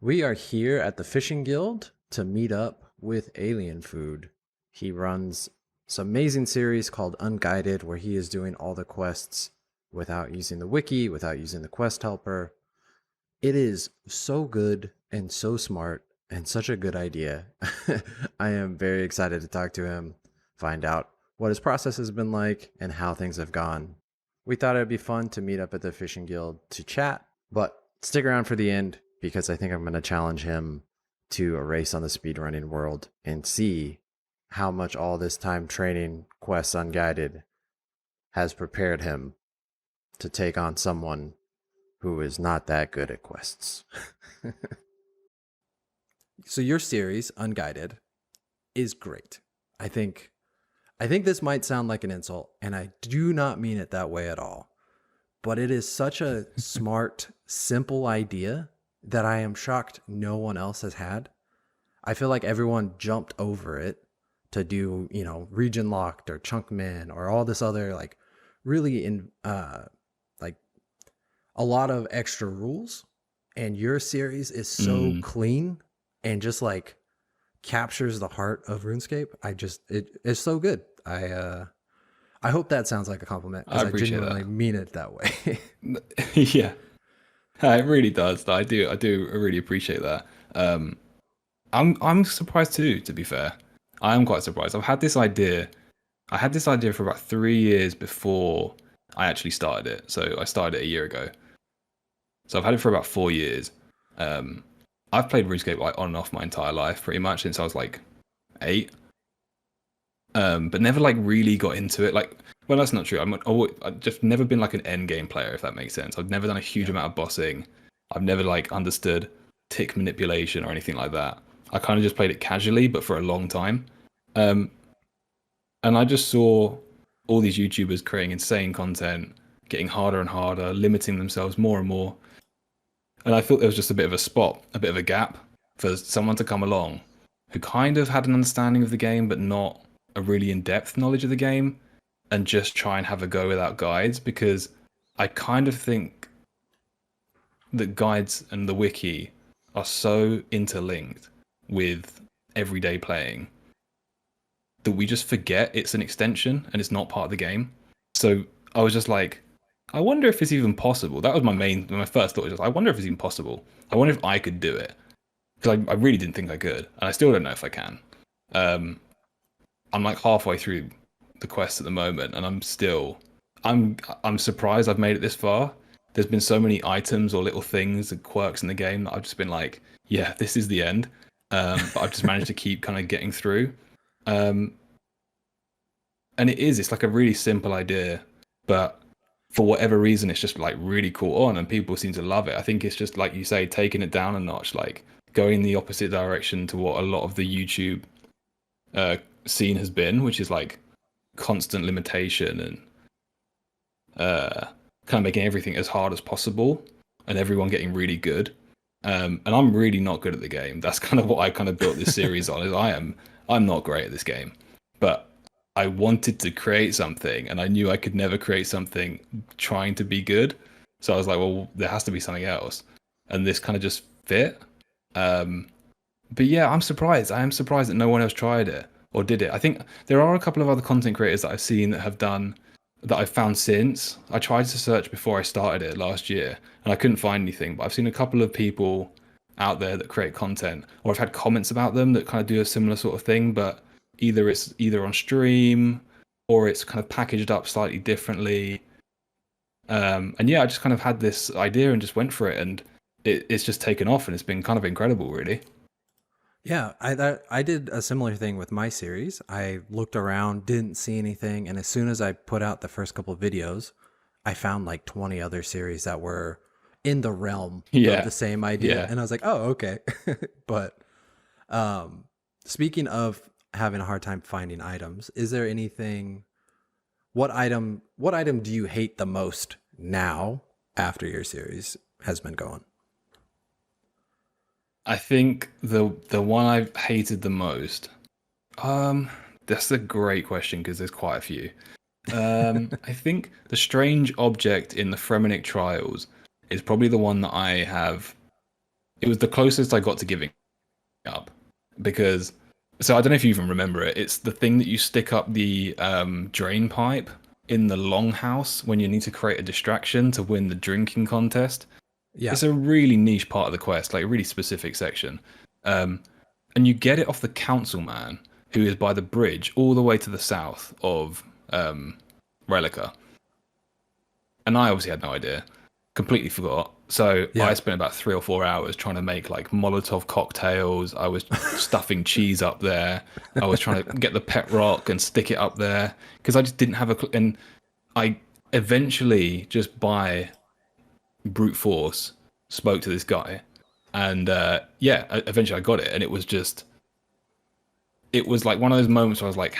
We are here at the Fishing Guild to meet up with Alienfood. He runs some amazing series called Unguided, where he is doing all the quests without using the wiki, without using the quest helper. It is so good and so smart and such a good idea. I am very excited to talk to him, find out what his process has been like and how things have gone. We thought it'd be fun to meet up at the Fishing Guild to chat, but stick around for the end because I think I'm going to challenge him to a race on the speedrunning world and see how much all this time training quests unguided has prepared him to take on someone who is not that good at quests. So your series Unguided is great. I think I think this might sound like an insult and I do not mean it that way at all. But it is such a smart, simple idea that I am shocked no one else has had. I feel like everyone jumped over it to do, region locked or chunkman or all this other like really in like a lot of extra rules. And your series is so Mm, clean and just like captures the heart of RuneScape. It's so good. I hope that sounds like a compliment I because I appreciate genuinely that. mean it that way. Yeah, it really does. I do really appreciate that. Um, I'm surprised too, to be fair. I am quite surprised. I had this idea for about 3 years before I actually started it. So I started it a year ago. So I've had it for about 4 years. Um, I've played RuneScape like on and off my entire life, pretty much since I was like 8. But never like really got into it. Like, well, that's not true. I've just never been like an end game player, if that makes sense. I've never done a huge Yeah. amount of bossing. I've never like understood tick manipulation or anything like that. I kind of just played it casually, but for a long time. Um, and I just saw all these YouTubers creating insane content, getting harder and harder, limiting themselves more and more. And I thought there was just a bit of a spot, a bit of a gap for someone to come along who kind of had an understanding of the game, but not a really in-depth knowledge of the game, and just try and have a go without guides. Because I kind of think that guides and the wiki are so interlinked with everyday playing that we just forget it's an extension and it's not part of the game. So I was just like, I wonder if it's even possible. That was my first thought was just, I wonder if it's even possible. I wonder if I could do it. Because I really didn't think I could. And I still don't know if I can. Um, I'm like halfway through the quest at the moment, and I'm surprised I've made it this far. There's been so many items or little things and quirks in the game that I've just been like, yeah, this is the end. But I've just managed to keep kind of getting through. Um, and it's like a really simple idea, but for whatever reason, it's just like really caught on, and people seem to love it. I think it's just like you say, taking it down a notch, like going the opposite direction to what a lot of the YouTube uh, scene has been, which is like constant limitation and kind of making everything as hard as possible, and everyone getting really good. And I'm really not good at the game. That's kind of what I kind of built this series on. Is I'm not great at this game, but I wanted to create something, and I knew I could never create something trying to be good. So I was like, well, there has to be something else, and this kind of just fit. Um, but yeah, I'm surprised. I am surprised that no one else tried it or did it. I think there are a couple of other content creators that I've seen that have done that I've found since. I tried to search before I started it last year and I couldn't find anything, but I've seen a couple of people out there that create content, or I've had comments about them that kind of do a similar sort of thing, but either on stream or it's kind of packaged up slightly differently. And yeah, I just kind of had this idea and just went for it, and it's just taken off, and it's been kind of incredible, really. Yeah, I did a similar thing with my series. I looked around, didn't see anything, and as soon as I put out the first couple of videos, I found like 20 other series that were in the realm of Yeah, the same idea, yeah. and I was like, "Oh, okay." But um speaking of having a hard time finding items, is there anything what item do you hate the most now after your series has been going? I think the one I've hated the most. Um, that's a great question because there's quite a few. I think the strange object in the Fremenic trials is probably the one that I have It was the closest I got to giving up because so I don't know if you even remember it. It's the thing that you stick up the drain pipe in the longhouse when you need to create a distraction to win the drinking contest. Yeah. It's a really niche part of the quest, like a really specific section. And you get it off the councilman who is by the bridge all the way to the south of Relica. And I obviously had no idea, completely forgot. So I Yeah. spent about 3 or 4 hours trying to make like Molotov cocktails. I was stuffing cheese up there. I was trying to get the pet rock and stick it up there because I just didn't have and I eventually just by brute force spoke to this guy, and eventually I got it, and it was like one of those moments where I was like,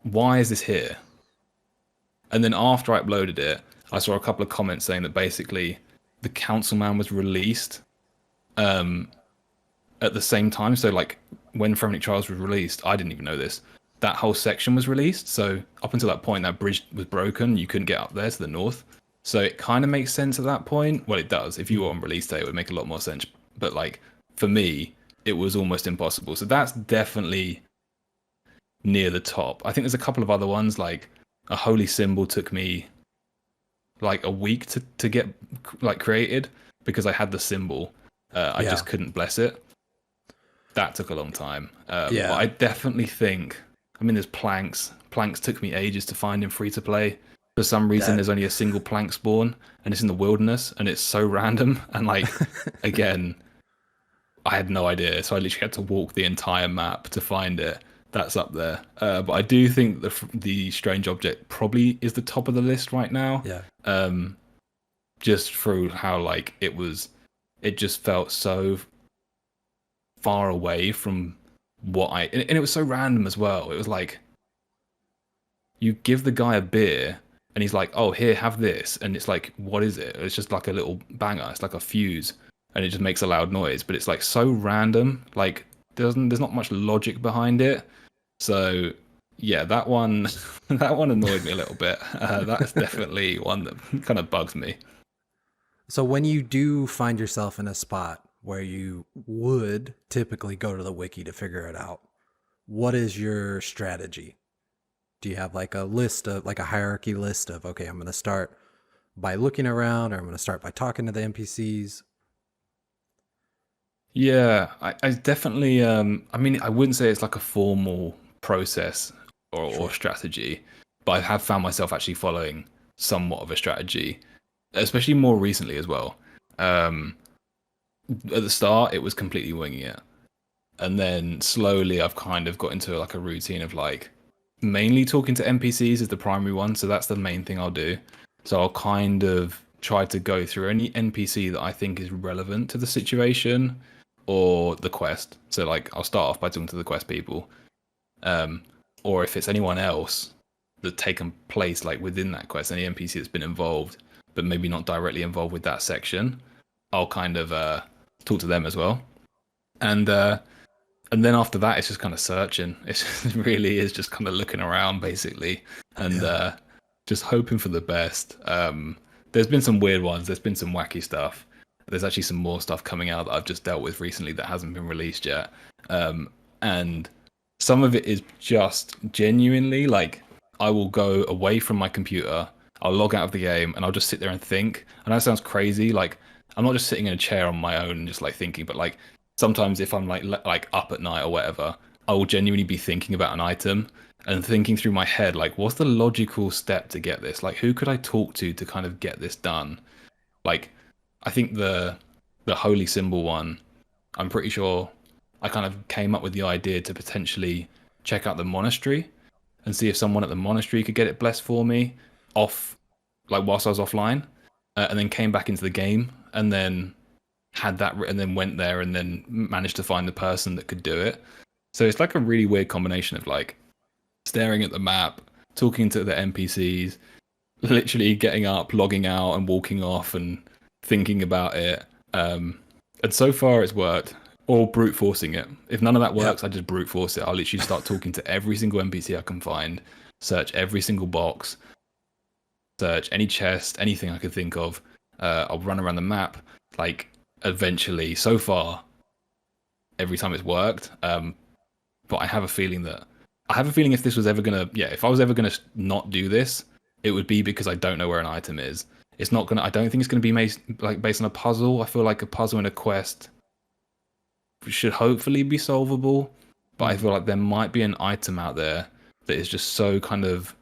why is this here? And then after I uploaded it, I saw a couple of comments saying that basically the councilman was released at the same time. So like when Forensic Trials was released, I didn't even know this. That whole section was released. So up until that point, that bridge was broken. You couldn't get up there to the north. So it kind of makes sense at that point. Well, it does. If you were on release day, it would make a lot more sense. But like for me, it was almost impossible. So that's definitely near the top. I think there's a couple of other ones. Like a holy symbol took me like a week to get like created because I had the symbol. I just couldn't bless it. That took a long time. But I definitely think, I mean, there's planks. Planks took me ages to find in free to play. For some reason, there's only a single plank spawn, and it's in the wilderness, and it's so random. And like, again, I had no idea, so I literally had to walk the entire map to find it. That's up there. But I do think the strange object probably is the top of the list right now. Yeah. Just through how like it just felt so far away from and it was so random as well. It was like you give the guy a beer and he's like, oh, here, have this, and it's like, what is it? It's just like a little banger. It's like a fuse, and it just makes a loud noise, but it's like so random. Like there's not much logic behind it. So yeah, that one that one annoyed me a little bit. That's definitely one that kind of bugs me. So when you do find yourself in a spot where you would typically go to the wiki to figure it out, what is your strategy? Do you have like a list of like a hierarchy list of, okay, I'm going to start by looking around, or I'm going to start by talking to the NPCs? Yeah, I definitely I mean, I wouldn't say it's like a formal process or strategy, but I have found myself actually following somewhat of a strategy, especially more recently as well. At the start, it was completely winging it, and then slowly I've kind of got into like a routine of like mainly talking to NPCs is the primary one, so that's the main thing I'll do. So I'll kind of try to go through any NPC that I think is relevant to the situation or the quest. So like I'll start off by talking to the quest people, or if it's anyone else that's taken place like within that quest, any NPC that's been involved but maybe not directly involved with that section, I'll kind of talk to them as well. And then after that, it's just kind of searching. It really is just kind of looking around, basically, and just hoping for the best. There's been some weird ones. There's been some wacky stuff. There's actually some more stuff coming out that I've just dealt with recently that hasn't been released yet. And some of it is just genuinely like I will go away from my computer, I'll log out of the game, and I'll just sit there and think. And that sounds crazy. Like I'm not just sitting in a chair on my own and just like thinking, but like sometimes if I'm like up at night or whatever, I will genuinely be thinking about an item and thinking through my head, like, what's the logical step to get this? Like, who could I talk to kind of get this done? Like, I think the holy symbol one, I'm pretty sure I kind of came up with the idea to potentially check out the monastery and see if someone at the monastery could get it blessed for me off, like whilst I was offline, and then came back into the game and then had that and then went there and then managed to find the person that could do it. So it's like a really weird combination of like staring at the map, talking to the NPCs, literally getting up, logging out and walking off and thinking about it. And so far it's worked, or brute forcing it. If none of that works, I just brute force it. I'll literally start talking to every single NPC I can find, search every single box, search any chest, anything I could think of. I'll run around the map. Like eventually, so far, every time it's worked. But I have a feeling if this was ever gonna, yeah, if I was ever gonna not do this, it would be because I don't know where an item is. It's not gonna. I don't think it's gonna be based on a puzzle. I feel like a puzzle and a quest should hopefully be solvable, but I feel like there might be an item out there that is just so kind of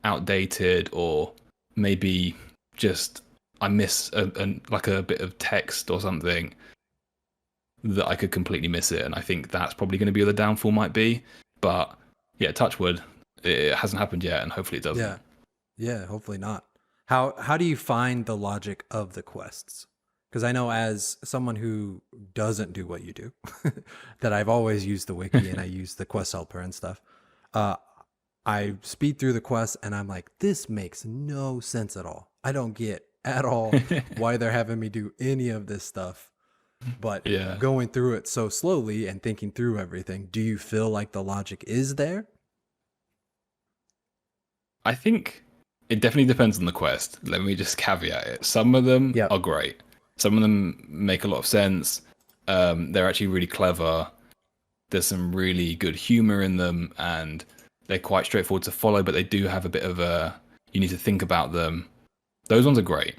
outdated, or maybe just I miss like a bit of text or something that I could completely miss it, and I think that's probably going to be where the downfall might be. But yeah, touch wood, it hasn't happened yet, and hopefully it doesn't. Yeah. Yeah, hopefully not. How do you find the logic of the quests? Because I know as someone who doesn't do what you do, that I've always used the wiki and I use the quest helper and stuff. Uh, I speed through the quests and I'm like, this makes no sense at all. I don't get at all why they're having me do any of this stuff. But Yeah. going through it so slowly and thinking through everything, do you feel like the logic is there? I think it definitely depends on the quest. Let me just caveat it. Some of them Yep. are great. Some of them make a lot of sense. They're actually really clever. There's some really good humor in them, and they're quite straightforward to follow, but they do have a bit of you need to think about them. Those ones are great.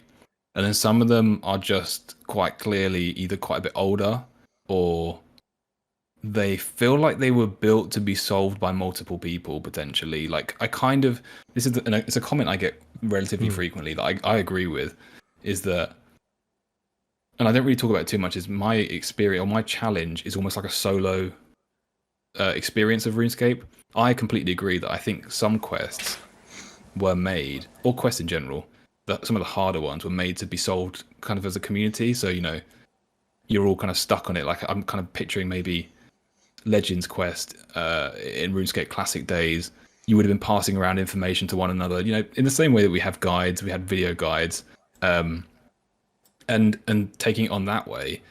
And then some of them are just quite clearly either quite a bit older, or they feel like they were built to be solved by multiple people potentially. Like it's a comment I get relatively frequently that I agree with, is that, and I don't really talk about it too much, is my experience or my challenge is almost like a solo experience of RuneScape. I completely agree that I think some quests were made, or quests in general, that some of the harder ones were made to be solved kind of as a community. So, you're all kind of stuck on it. Like, I'm kind of picturing maybe Legends quest in RuneScape Classic days. You would have been passing around information to one another, in the same way that we have guides, we had video guides, and taking it on that way.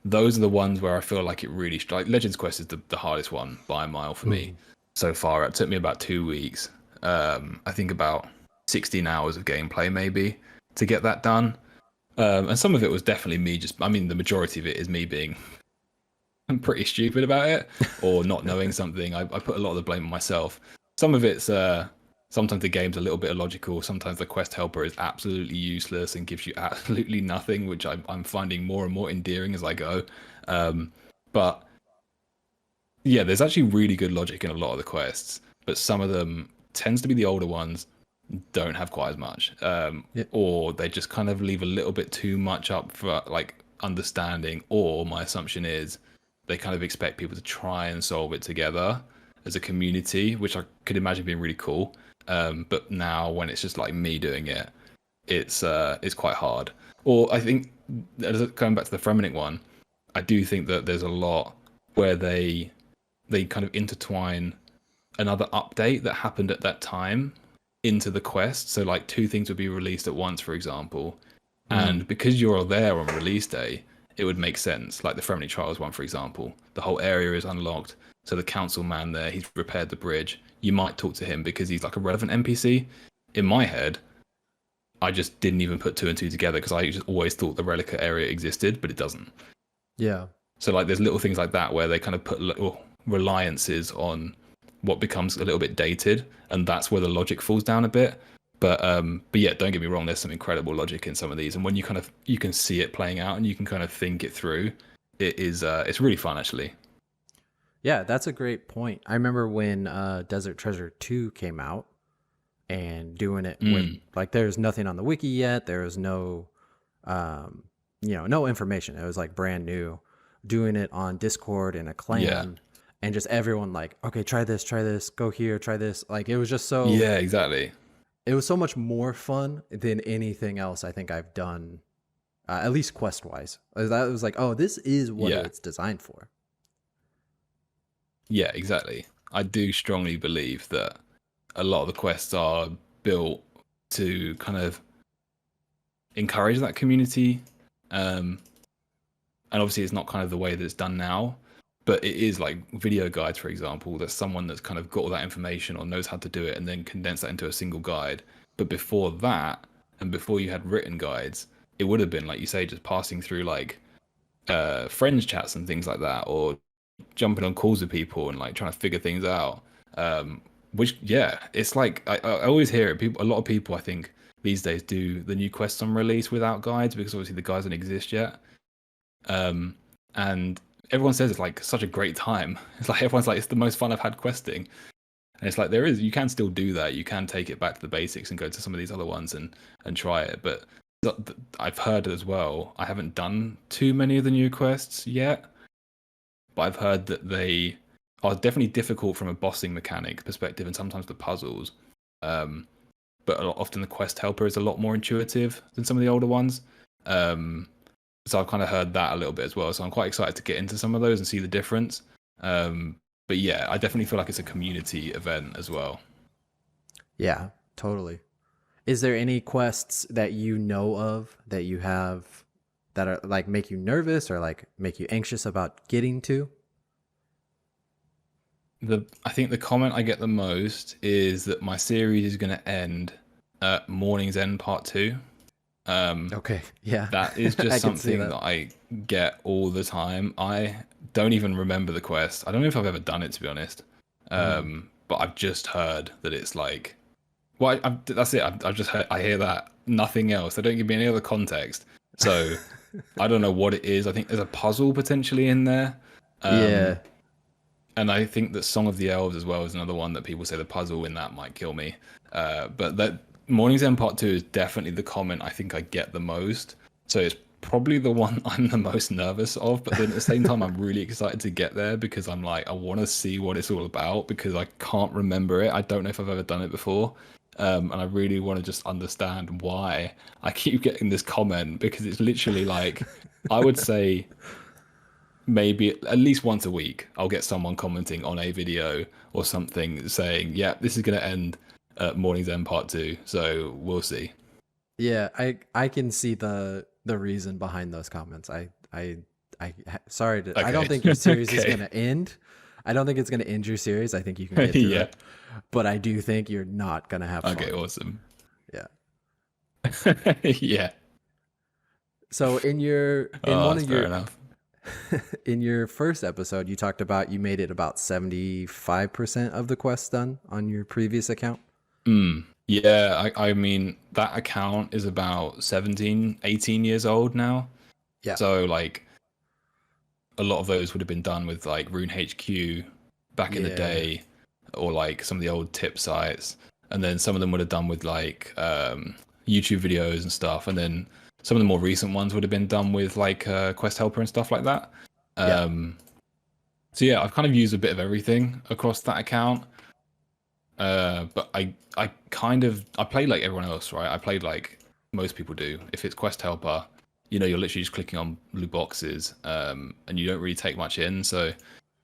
Those are the ones where I feel like it really, like Legends quest is the hardest one by a mile for me so far. It took me about 2 weeks. I think about 16 hours of gameplay maybe to get that done. And some of it was definitely me the majority of it is me being I'm pretty stupid about it or not knowing something. I put a lot of the blame on myself. Some of it's sometimes the game's a little bit illogical. Sometimes the quest helper is absolutely useless and gives you absolutely nothing, which I'm finding more and more endearing as I go. But yeah, there's actually really good logic in a lot of the quests, but some of them tends to be the older ones don't have quite as much, or they just kind of leave a little bit too much up for like understanding. Or my assumption is they kind of expect people to try and solve it together as a community, which I could imagine being really cool. But now when it's just like me doing it, it's quite hard. Or I think, going back to the Fremenic one, I do think that there's a lot where they kind of intertwine another update that happened at that time into the quest. So like 2 things would be released at once, for example. And because you're there on release day, it would make sense. Like the Fremenic Trials one, for example, the whole area is unlocked. So the council man there, he's repaired the bridge. You might talk to him because he's like a relevant NPC. In my head, I just didn't even put 2 and 2 together because I just always thought the Relica area existed, but it doesn't. Yeah. So like there's little things like that where they kind of put little reliances on what becomes a little bit dated, and that's where the logic falls down a bit. But yeah, don't get me wrong, there's some incredible logic in some of these, and when you can see it playing out and you can kind of think it through, it's really fun actually. Yeah, that's a great point. I remember when Desert Treasure 2 came out and doing it with, like, there's nothing on the wiki yet. There was no, no information. It was like brand new. Doing it on Discord in a clan and just everyone like, okay, try this, go here, try this. Like, it was just so. Yeah, exactly. It was so much more fun than anything else I think I've done, at least quest-wise. That was like, oh, this is what it's designed for. Yeah, exactly. I do strongly believe that a lot of the quests are built to kind of encourage that community. And obviously it's not kind of the way that it's done now, but it is like video guides, for example. There's someone that's kind of got all that information or knows how to do it and then condense that into a single guide. But before that, and before you had written guides, it would have been, like you say, just passing through like friends chats and things like that, or jumping on calls with people and like trying to figure things out. Which yeah, it's like I always hear it. People, a lot of people, I think these days do the new quests on release without guides because obviously the guides don't exist yet. And everyone says it's like such a great time. It's like everyone's like it's the most fun I've had questing. And it's like you can still do that. You can take it back to the basics and go to some of these other ones and try it. But I've heard as well. I haven't done too many of the new quests yet, but I've heard that they are definitely difficult from a bossing mechanic perspective, and sometimes the puzzles. But often the quest helper is a lot more intuitive than some of the older ones. So I've kind of heard that a little bit as well. So I'm quite excited to get into some of those and see the difference. But yeah, I definitely feel like it's a community event as well. Yeah, totally. Is there any quests that you know of that you have that are like make you nervous or like make you anxious about getting to? I think the comment I get the most is that my series is going to end at Morning's End Part 2. Okay, yeah. That is just something that I get all the time. I don't even remember the quest. I don't know if I've ever done it, to be honest. But I've just heard that it's like, well, that's it. I've just heard, I hear that, nothing else. They don't give me any other context. So I don't know what it is. I think there's a puzzle potentially in there. Yeah. And I think that Song of the Elves as well is another one that people say the puzzle in that might kill me. But that Morning's End Part 2 is definitely the comment I think I get the most. So it's probably the one I'm the most nervous of. But then at the same time, I'm really excited to get there because I'm like, I want to see what it's all about because I can't remember it. I don't know if I've ever done it before. And I really want to just understand why I keep getting this comment because it's literally like, I would say maybe at least once a week, I'll get someone commenting on a video or something saying, yeah, this is going to end at Morning's End Part 2. So we'll see. Yeah, I can see the reason behind those comments. Sorry to, I don't think your series is going to end. I don't think it's going to end your series. I think you can get through it. But I do think you're not going to have fun. Okay, awesome. Yeah. Yeah. So in fair enough. in your first episode, you talked about you made it about 75% of the quests done on your previous account. Yeah, I mean, that account is about 17, 18 years old now. Yeah. So, like, a lot of those would have been done with, like, Rune HQ back in the day, or, like, some of the old tip sites. And then some of them would have done with, like, YouTube videos and stuff. And then some of the more recent ones would have been done with, like, Quest Helper and stuff like that. So, yeah, I've kind of used a bit of everything across that account. But I played like everyone else, right? I played like most people do. If it's Quest Helper, you know, you're literally just clicking on blue boxes, and you don't really take much in. So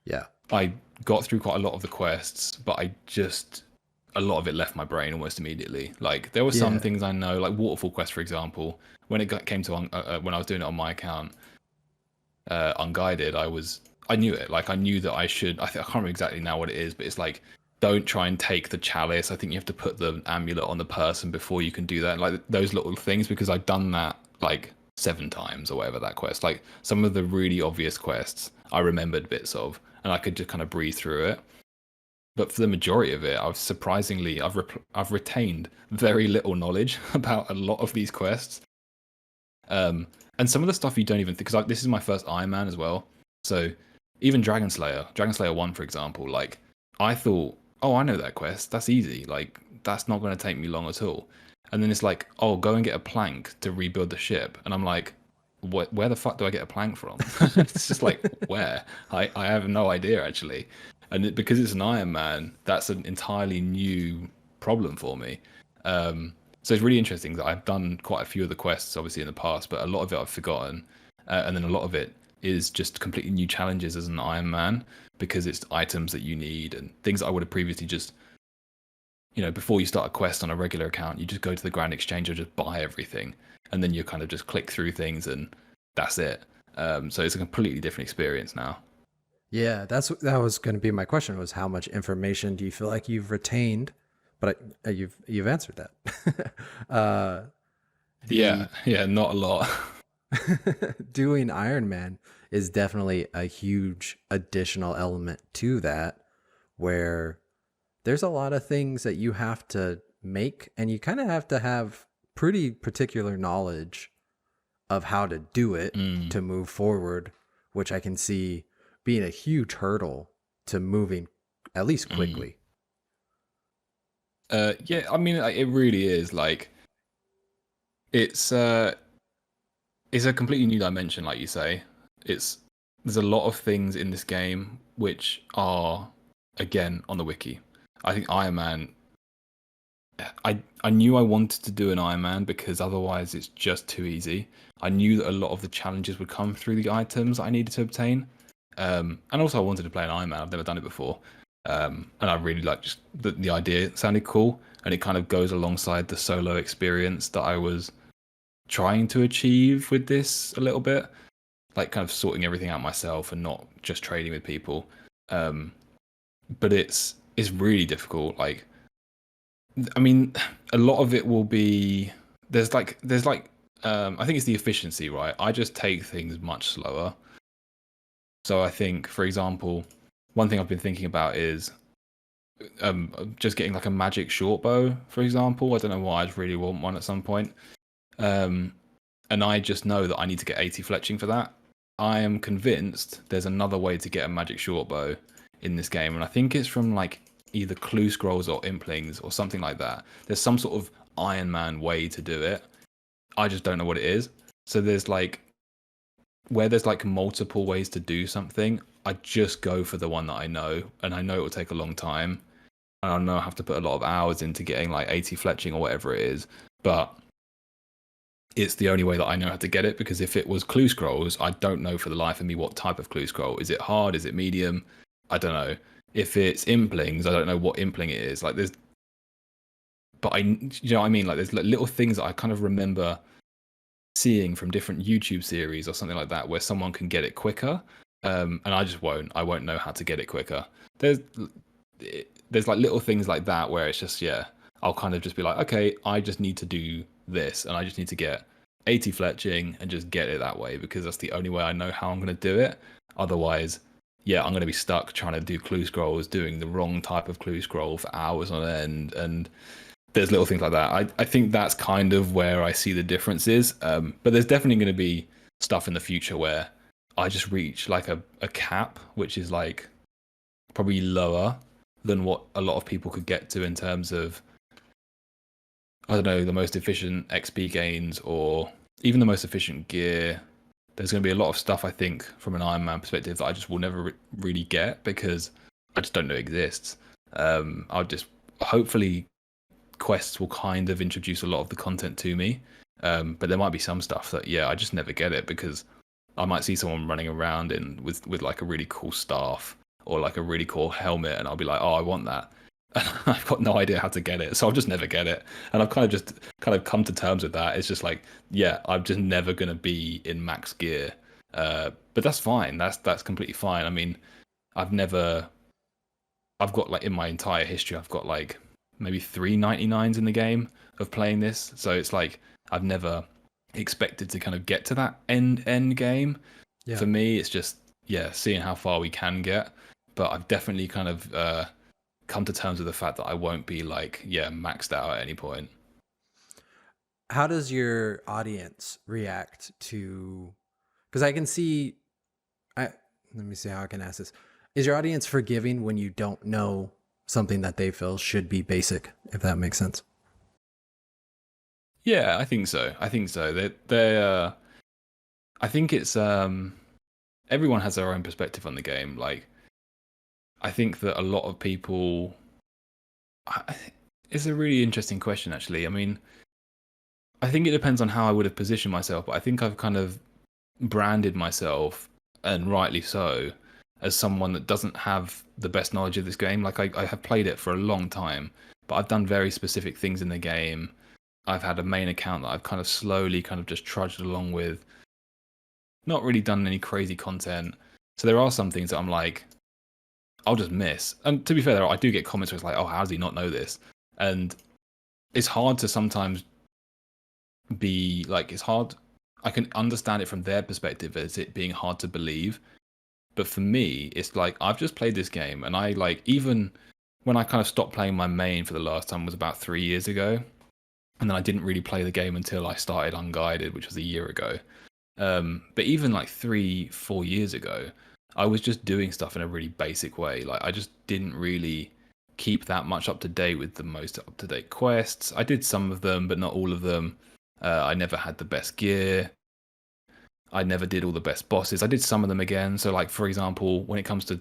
yeah, I got through quite a lot of the quests, but a lot of it left my brain almost immediately. Like there were some things I know, like Waterfall Quest, for example. When it came to when I was doing it on my account, Unguided, I knew it. Like I knew that I can't remember exactly now what it is, but it's like, don't try and take the chalice. I think you have to put the amulet on the person before you can do that. Like those little things, because I've done that like 7 times or whatever that quest. Like some of the really obvious quests I remembered bits of, and I could just kind of breathe through it. But for the majority of it, I've retained very little knowledge about a lot of these quests. And some of the stuff you don't even think, because this is my first Ironman as well. So even Dragon Slayer 1, for example, like I thought, oh, I know that quest. That's easy. Like, that's not going to take me long at all. And then it's like, oh, go and get a plank to rebuild the ship. And I'm like, where the fuck do I get a plank from? It's just like, where? I have no idea, actually. And because it's an Iron Man, that's an entirely new problem for me. So it's really interesting that I've done quite a few of the quests, obviously, in the past, but a lot of it I've forgotten. And then a lot of it is just completely new challenges as an Iron Man, because it's items that you need and things that I would have previously just, you know, before you start a quest on a regular account, you just go to the Grand Exchange or just buy everything, and then you kind of just click through things and that's it. So it's a completely different experience now. Yeah, that was going to be my question, was how much information do you feel like you've retained? But you've answered that. The yeah, not a lot. doing Ironman is definitely a huge additional element to that, where there's a lot of things that you have to make, and you kind of have to have pretty particular knowledge of how to do it Mm, to move forward, which I can see being a huge hurdle to moving at least mm. quickly. Yeah, I mean, like, it really is like it's it's a completely new dimension, like you say. It's there's a lot of things in this game which are again on the wiki. I think Iron Man. I knew I wanted to do an Iron Man because otherwise it's just too easy. I knew that a lot of the challenges would come through the items I needed to obtain, and also I wanted to play an Iron Man. I've never done it before, and I really like just the idea. It sounded cool, and it kind of goes alongside the solo experience that I was trying to achieve with this a little bit, like kind of sorting everything out myself and not just trading with people. Um, but it's really difficult. Like, I mean, a lot of it will be there's like I think it's the efficiency, right? I just take things much slower. So I think, for example, one thing I've been thinking about is just getting like a magic short bow, for example. I don't know why, I just really want one at some point. Um, and I just know that I need to get 80 fletching for that. I am convinced there's another way to get a magic short bow in this game, and I think it's from like either clue scrolls or implings or something like that. There's some sort of Iron Man way to do it. I just don't know what it is. So there's like where there's like multiple ways to do something, I just go for the one that I know, and I know it will take a long time, and I know I have to put a lot of hours into getting like 80 fletching or whatever it is, but it's the only way that I know how to get it, because if it was clue scrolls, I don't know for the life of me what type of clue scroll. Is it hard? Is it medium? I don't know. If it's implings, I don't know what impling it is. Like there's, but you know what I mean? Like there's little things that I kind of remember seeing from different YouTube series or something like that where someone can get it quicker, and I just won't. I won't know how to get it quicker. There's there's like little things like that where it's just yeah, I'll kind of just be like, okay, I just need to do this, and I just need to get 80 fletching and just get it that way because that's the only way I know how I'm going to do it. Otherwise, yeah, I'm going to be stuck trying to do clue scrolls, doing the wrong type of clue scroll for hours on end, and there's little things like that. I think that's kind of where I see the differences. But there's definitely going to be stuff in the future where I just reach like a cap, which is like probably lower than what a lot of people could get to in terms of, I don't know, the most efficient XP gains or even the most efficient gear. There's going to be a lot of stuff, I think, from an Iron Man perspective that I just will never really get because I just don't know it exists. I'll just hopefully quests will kind of introduce a lot of the content to me, but there might be some stuff that yeah I just never get it because I might see someone running around in with like a really cool staff or like a really cool helmet, and I'll be like, oh, I want that, and I've got no idea how to get it, so I'll just never get it, and I've kind of come to terms with that. It's just like yeah, I'm just never gonna be in max gear, but that's fine. That's completely fine. I mean, I've got like in my entire history, I've got like maybe 399s in the game of playing this. So it's like I've never expected to kind of get to that end game. Yeah. For me, it's just yeah, seeing how far we can get. But I've definitely kind of come to terms with the fact that I won't be like yeah maxed out at any point. How does your audience react to, because I can see, let me see how I can ask this. Is your audience forgiving when you don't know something that they feel should be basic, if that makes sense? Yeah, I think so. I think so. They I think it's everyone has their own perspective on the game. Like I think that a lot of people it's a really interesting question actually. I mean, I think it depends on how I would have positioned myself, but I think I've kind of branded myself, and rightly so, as someone that doesn't have the best knowledge of this game. Like I have played it for a long time, but I've done very specific things in the game. I've had a main account that I've kind of slowly kind of just trudged along with, not really done any crazy content. So there are some things that I'm like, I'll just miss. And to be fair, I do get comments where it's like, oh, how does he not know this? And it's hard to sometimes be like, it's hard. I can understand it from their perspective as it being hard to believe. But for me, it's like I've just played this game, and I like, even when I kind of stopped playing my main for the last time was about 3 years ago, and then I didn't really play the game until I started Unguided, which was a year ago. But even like 3-4 years ago, I was just doing stuff in a really basic way. Like I just didn't really keep that much up to date with the most up to date quests. I did some of them, but not all of them. I never had the best gear. I never did all the best bosses. I did some of them again. So, like for example, when it comes to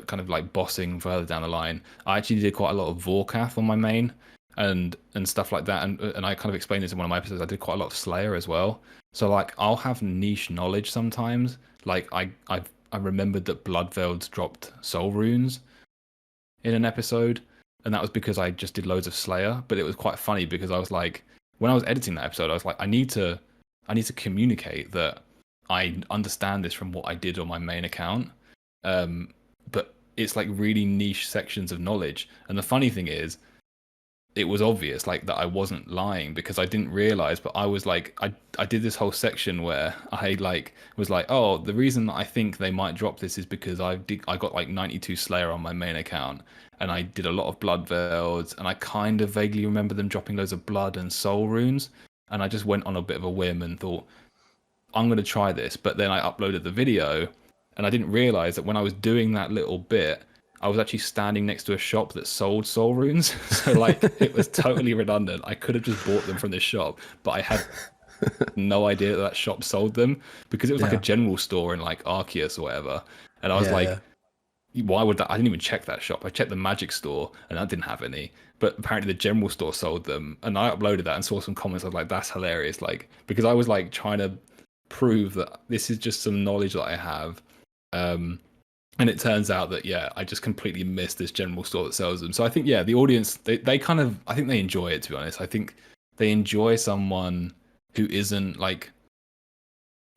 kind of like bossing further down the line, I actually did quite a lot of Vorkath on my main and stuff like that. And I kind of explained this in one of my episodes. I did quite a lot of Slayer as well. So like I'll have niche knowledge sometimes. Like I remembered that Bloodveld's dropped soul runes in an episode, and that was because I just did loads of Slayer. But it was quite funny because I was like, when I was editing that episode, I was like, I need to communicate that I understand this from what I did on my main account. But it's like really niche sections of knowledge. And the funny thing is, it was obvious like that I wasn't lying because I didn't realize, but I was like, I did this whole section where I like was like, oh, the reason that I think they might drop this is because I got like 92 Slayer on my main account, and I did a lot of Bloodvelds, and I kind of vaguely remember them dropping loads of blood and soul runes, and I just went on a bit of a whim and thought, I'm going to try this. But then I uploaded the video, and I didn't realize that when I was doing that little bit, I was actually standing next to a shop that sold soul runes. So like it was totally redundant. I could have just bought them from this shop, but I had no idea that shop sold them because it was like a general store in like Arceus or whatever. And I was like, why would that? I didn't even check that shop. I checked the magic store and that didn't have any. But apparently the general store sold them. And I uploaded that and saw some comments. I was like, that's hilarious. Like, because I was like trying to prove that this is just some knowledge that I have. And it turns out that, yeah, I just completely missed this general store that sells them. So I think, yeah, the audience, they kind of, I think they enjoy it, to be honest. I think they enjoy someone who isn't like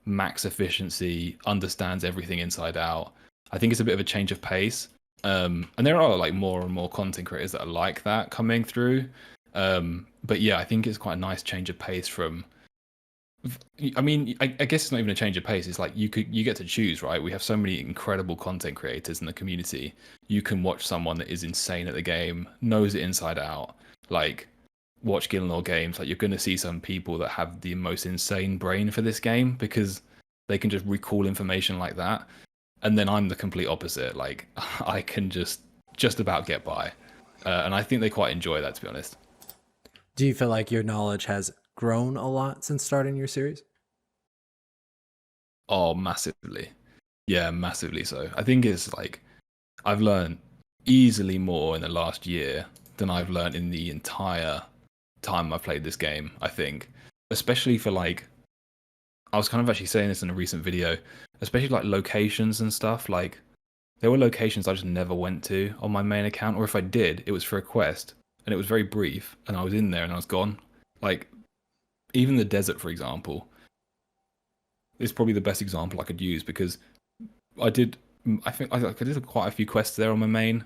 max efficiency, understands everything inside out. I think it's a bit of a change of pace. And there are like more and more content creators that are like that coming through. But yeah, I think it's quite a nice change of pace from, I mean, I guess it's not even a change of pace. It's like you get to choose, right? We have so many incredible content creators in the community. You can watch someone that is insane at the game, knows it inside out. Like, watch Gilnor games. Like, you're going to see some people that have the most insane brain for this game because they can just recall information like that. And then I'm the complete opposite. Like, I can just about get by, and I think they quite enjoy that, to be honest. Do you feel like your knowledge has grown a lot since starting your series? Oh, massively. Yeah, massively so. I think it's like I've learned easily more in the last year than I've learned in the entire time I've played this game, I think. Especially for like, I was kind of actually saying this in a recent video, especially like locations and stuff. Like, there were locations I just never went to on my main account, or if I did, it was for a quest and it was very brief and I was in there and I was gone. Like, even the desert, for example, is probably the best example I could use because I think I did quite a few quests there on my main,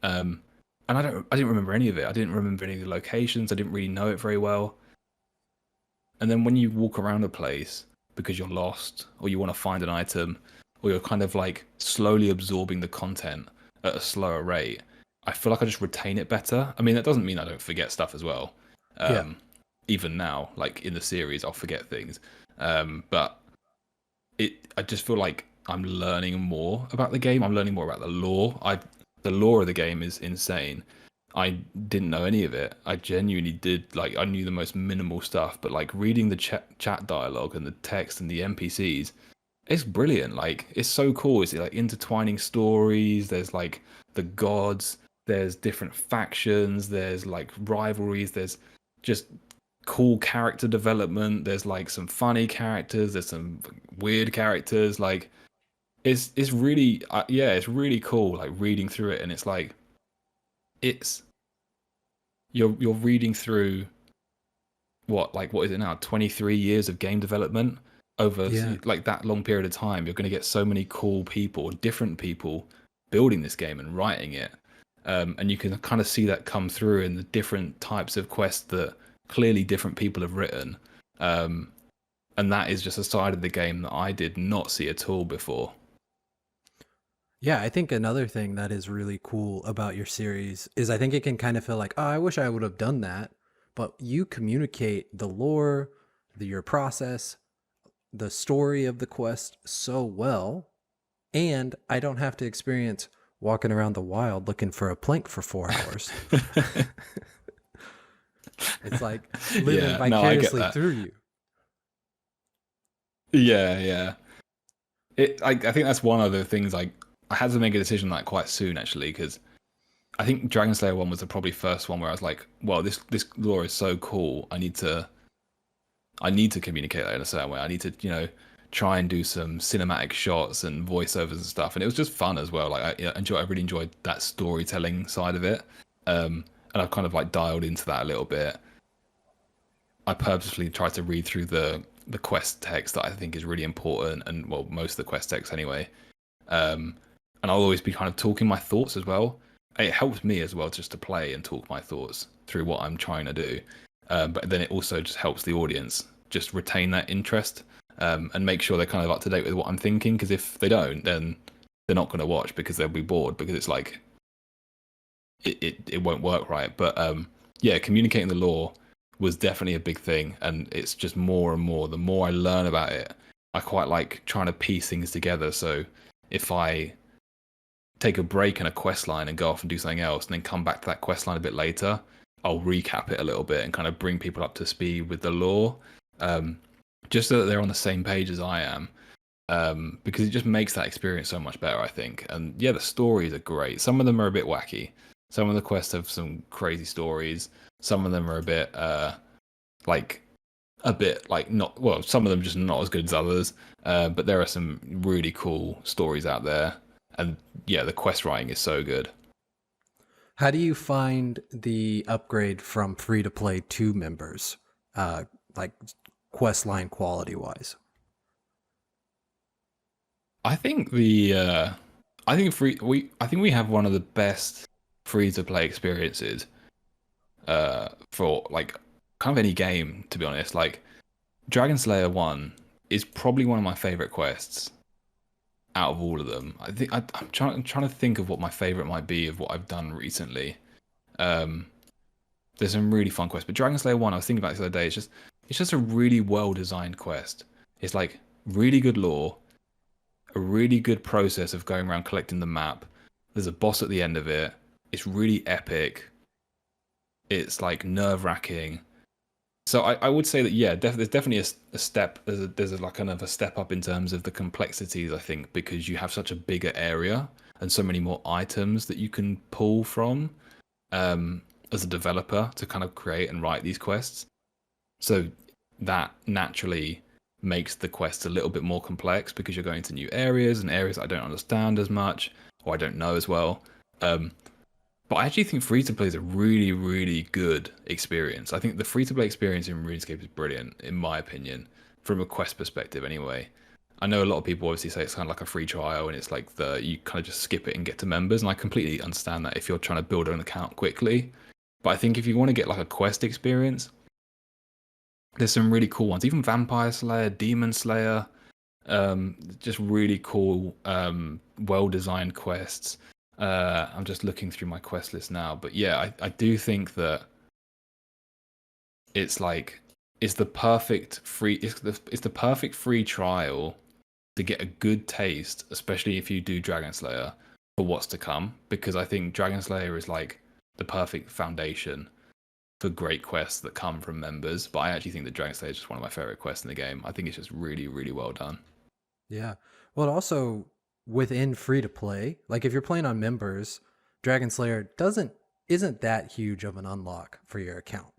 and I didn't remember any of it. I didn't remember any of the locations. I didn't really know it very well. And then when you walk around a place because you're lost or you want to find an item or you're kind of like slowly absorbing the content at a slower rate, I feel like I just retain it better. I mean, that doesn't mean I don't forget stuff as well. Even now, like in the series, I'll forget things. But I just feel like I'm learning more about the game. I'm learning more about the lore. The lore of the game is insane. I didn't know any of it. I genuinely did. Like, I knew the most minimal stuff, but like reading the chat dialogue and the text and the NPCs, it's brilliant. Like, it's so cool. It's like intertwining stories. There's like the gods. There's different factions. There's like rivalries. There's just cool character development. There's like some funny characters. There's some weird characters. Like, it's really it's really cool. Like reading through it, and it's like you're reading through what is it now? 23 years of game development over like that long period of time. You're going to get so many cool people, different people building this game and writing it. And you can kind of see that come through in the different types of quests that clearly different people have written. And that is just a side of the game that I did not see at all before. Yeah, I think another thing that is really cool about your series is I think it can kind of feel like, oh, I wish I would have done that. But you communicate the lore, your process, the story of the quest so well. And I don't have to experience walking around the wild looking for a plank for 4 hours. It's like living Yeah, no, I get vicariously that. through you. Yeah, yeah. I think that's one of the things I had to make a decision on that quite soon actually, because I think Dragon Slayer 1 was the probably first one where I was like, well, this lore is so cool. I need to communicate that in a certain way. I need to, try and do some cinematic shots and voiceovers and stuff. And it was just fun as well. Like I really enjoyed that storytelling side of it. And I've kind of like dialed into that a little bit. I purposefully tried to read through the quest text that I think is really important, and well, most of the quest text anyway. And I'll always be kind of talking my thoughts as well. It helps me as well just to play and talk my thoughts through what I'm trying to do. But then it also just helps the audience just retain that interest, and make sure they're kind of up to date with what I'm thinking. Because if they don't, then they're not going to watch because they'll be bored, because it's like it won't work right. But yeah, communicating the lore was definitely a big thing, and it's just more and more. The more I learn about it, I quite like trying to piece things together. So if I take a break in a quest line and go off and do something else, and then come back to that quest line a bit later, I'll recap it a little bit and kind of bring people up to speed with the lore, just so that they're on the same page as I am, because it just makes that experience so much better, I think. And yeah, the stories are great. Some of them are a bit wacky. Some of the quests have some crazy stories. Some of them are a bit not, well, some of them just not as good as others. But there are some really cool stories out there. And yeah, the quest writing is so good. How do you find the upgrade from free to play to members, like quest line quality wise? I think I think we have one of the best free to play experiences for like kind of any game, to be honest. Like Dragon Slayer 1 is probably one of my favorite quests out of all of them. I think I'm trying to think of what my favorite might be of what I've done recently. There's some really fun quests, but Dragon Slayer 1, I was thinking about this the other day. It's just a really well designed quest. It's like really good lore, a really good process of going around collecting the map. There's a boss at the end of it. It's really epic. It's like nerve-wracking. So I would say that, yeah, there's definitely a step. There's like kind of a step up in terms of the complexities, I think, because you have such a bigger area and so many more items that you can pull from as a developer to kind of create and write these quests. So that naturally makes the quests a little bit more complex, because you're going to new areas and areas I don't understand as much, or I don't know as well. But I actually think free to play is a really, really good experience. I think the free to play experience in RuneScape is brilliant, in my opinion, from a quest perspective anyway. I know a lot of people obviously say it's kind of like a free trial, and it's like you kind of just skip it and get to members, and I completely understand that if you're trying to build an account quickly. But I think if you want to get like a quest experience, there's some really cool ones. Even Vampire Slayer, Demon Slayer, just really cool, well-designed quests. I'm just looking through my quest list now, but yeah, I do think that it's the perfect free trial to get a good taste, especially if you do Dragon Slayer, for what's to come. Because I think Dragon Slayer is like the perfect foundation for great quests that come from members. But I actually think that Dragon Slayer is just one of my favorite quests in the game. I think it's just really, really well done. Yeah. Well, also within free to play, like if you're playing on members, Dragon Slayer isn't that huge of an unlock for your account.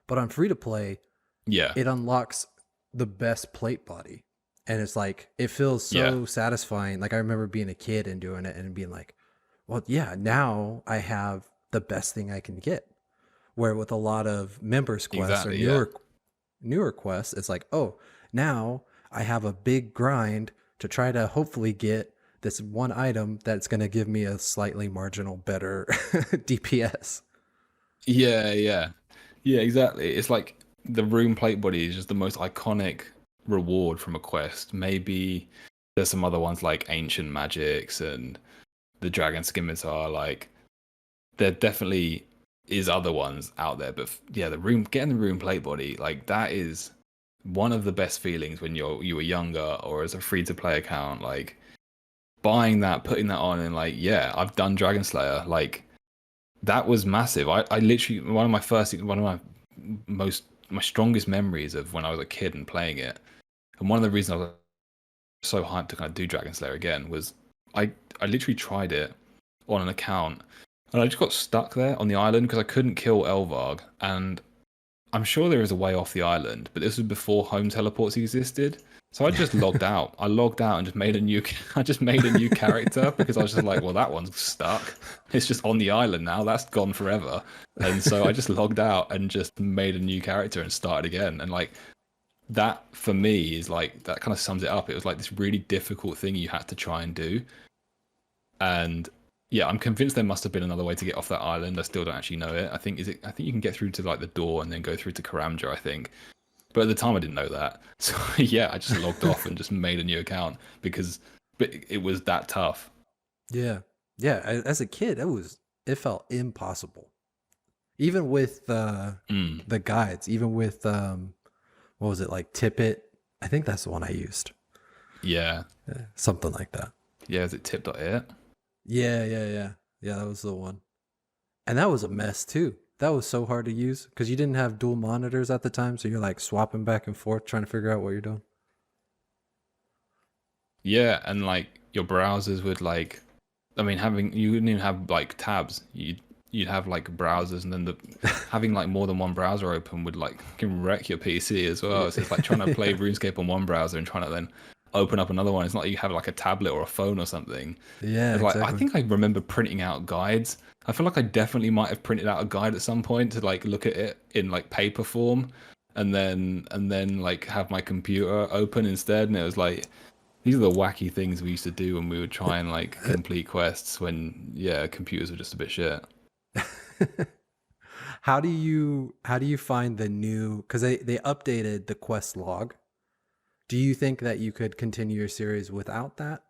But on free to play, Yeah, it unlocks the best plate body. And it's like it feels so satisfying. Like I remember being a kid and doing it and being like, well, yeah, now I have the best thing I can get. Where with a lot of members quests exactly. or newer quests, it's like, oh, now I have a big grind to try to hopefully get this one item that's going to give me a slightly marginal better DPS. Yeah, exactly. It's like the rune plate body is just the most iconic reward from a quest. Maybe there's some other ones like ancient magics and the dragon scimitar. Like there definitely is other ones out there, but yeah, getting the rune plate body, like that is one of the best feelings when you were younger or as a free to play account. Like buying that, putting that on, and like, yeah, I've done Dragon Slayer. Like that was massive. I literally one of my strongest memories of when I was a kid and playing it, and one of the reasons I was so hyped to kind of do Dragon Slayer again was I literally tried it on an account and I just got stuck there on the island because I couldn't kill Elvarg, and I'm sure there is a way off the island, but this was before home teleports existed. So I just logged out. I logged out and just made a new. I just made a new character because I was just like, well, that one's stuck. It's just on the island now. That's gone forever. And so I just logged out and just made a new character and started again. And like that for me is like that kind of sums it up. It was like this really difficult thing you had to try and do. And yeah, I'm convinced there must have been another way to get off that island. I still don't actually know it. I think you can get through to like the door and then go through to Karamja, I think. But at the time I didn't know that. So yeah, I just logged off and just made a new account because it was that tough. Yeah. Yeah. As a kid, it felt impossible. Even with the guides, even with what was it, like Tippet? I think that's the one I used. Yeah. Something like that. Yeah, is it tip.it? Yeah, that was the one. And that was a mess too. That was so hard to use because you didn't have dual monitors at the time, so you're like swapping back and forth trying to figure out what you're doing. Yeah, and like your browsers would like, I mean, you wouldn't even have like tabs. You'd have like browsers, and then having like more than one browser open would like can wreck your PC as well. So it's like trying to play RuneScape on one browser and trying to then open up another one. It's not like you have like a tablet or a phone or something. Yeah, it's like exactly. I think I remember printing out guides. I feel like I definitely might have printed out a guide at some point to like look at it in like paper form, and then like have my computer open instead. And it was like these are the wacky things we used to do when we would try and like complete quests when computers were just a bit shit. How do you find the new, because they updated the quest log? Do you think that you could continue your series without that?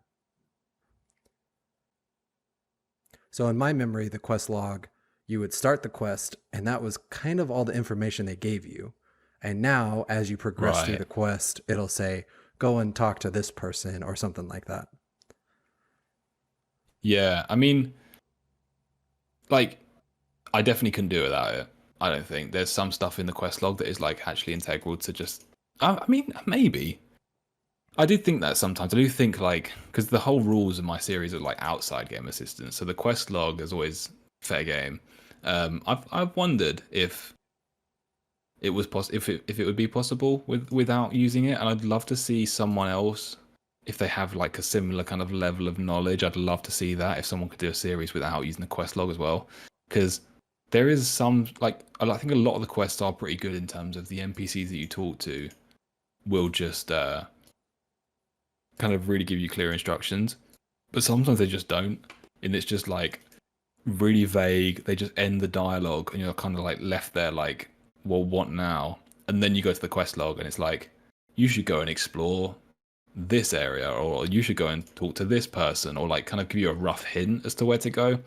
So in my memory, the quest log, you would start the quest and that was kind of all the information they gave you. And now as you progress through the quest, it'll say, go and talk to this person or something like that. Yeah, I mean, like, I definitely couldn't do it without it. I don't think there's some stuff in the quest log that is like actually integral to just. I mean, maybe. I do think that sometimes. I do think like because the whole rules of my series are like outside game assistance, so the quest log is always fair game. I've wondered if it was if it would be possible without using it, and I'd love to see someone else if they have like a similar kind of level of knowledge. I'd love to see that if someone could do a series without using the quest log as well, because there is some like I think a lot of the quests are pretty good in terms of the NPCs that you talk to will just kind of really give you clear instructions, but sometimes they just don't, and it's just like really vague. They just end the dialogue and you're kind of like left there like, well, what now? And then you go to the quest log and it's like, you should go and explore this area, or you should go and talk to this person, or like kind of give you a rough hint as to where to go.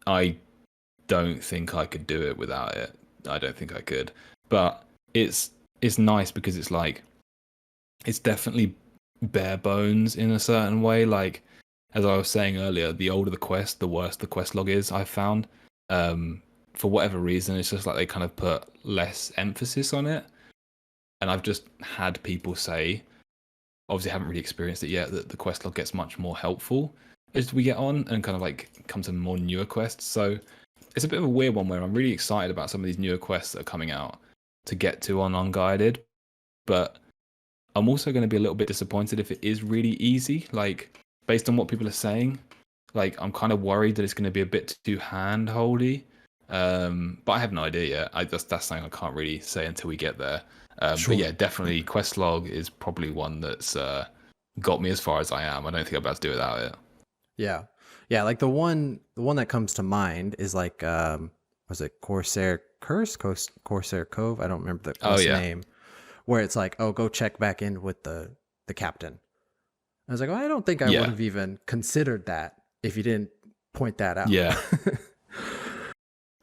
I don't think I could do it without it. I don't think I could, but it's nice because it's like it's definitely bare bones in a certain way. Like as I was saying earlier, the older the quest, the worse the quest log is, I've found. For whatever reason, it's just like they kind of put less emphasis on it. And I've just had people say, obviously haven't really experienced it yet, that the quest log gets much more helpful as we get on and kind of like come to more newer quests. So it's a bit of a weird one where I'm really excited about some of these newer quests that are coming out to get to on Unguided. But I'm also going to be a little bit disappointed if it is really easy. Like, based on what people are saying, like, I'm kind of worried that it's going to be a bit too hand-holdy. But I have no idea yet. That's something I can't really say until we get there. Sure. But yeah, definitely Questlog is probably one that's got me as far as I am. I don't think I'm about to do without it. Yeah. Like the one that comes to mind is like was it Corsair Curse, Corsair Cove? I don't remember the Oh quest yeah, name. Where it's like, oh, go check back in with the captain. I was like, well, I don't think I would yeah, have even considered that if you didn't point that out. yeah.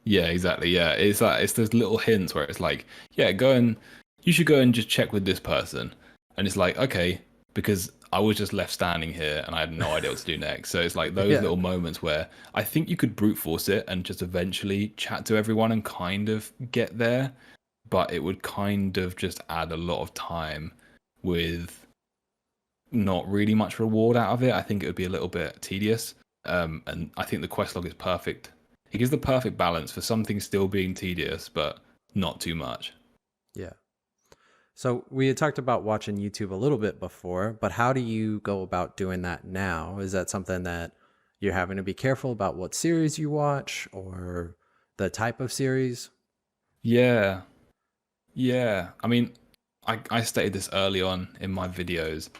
Yeah, exactly. Yeah, it's like it's those little hints where it's like, yeah, you should go and just check with this person, and it's like, okay, because I was just left standing here and I had no idea what to do next. So it's like those Yeah. little moments where I think you could brute force it and just eventually chat to everyone and kind of get there, but it would kind of just add a lot of time with not really much reward out of it. I think it would be a little bit tedious. And I think the quest log is perfect. It gives the perfect balance for something still being tedious, but not too much. Yeah. So we had talked about watching YouTube a little bit before, but how do you go about doing that now? Is that something that you're having to be careful about what series you watch or the type of series? Yeah. Yeah. I mean, I stated this early on in my videos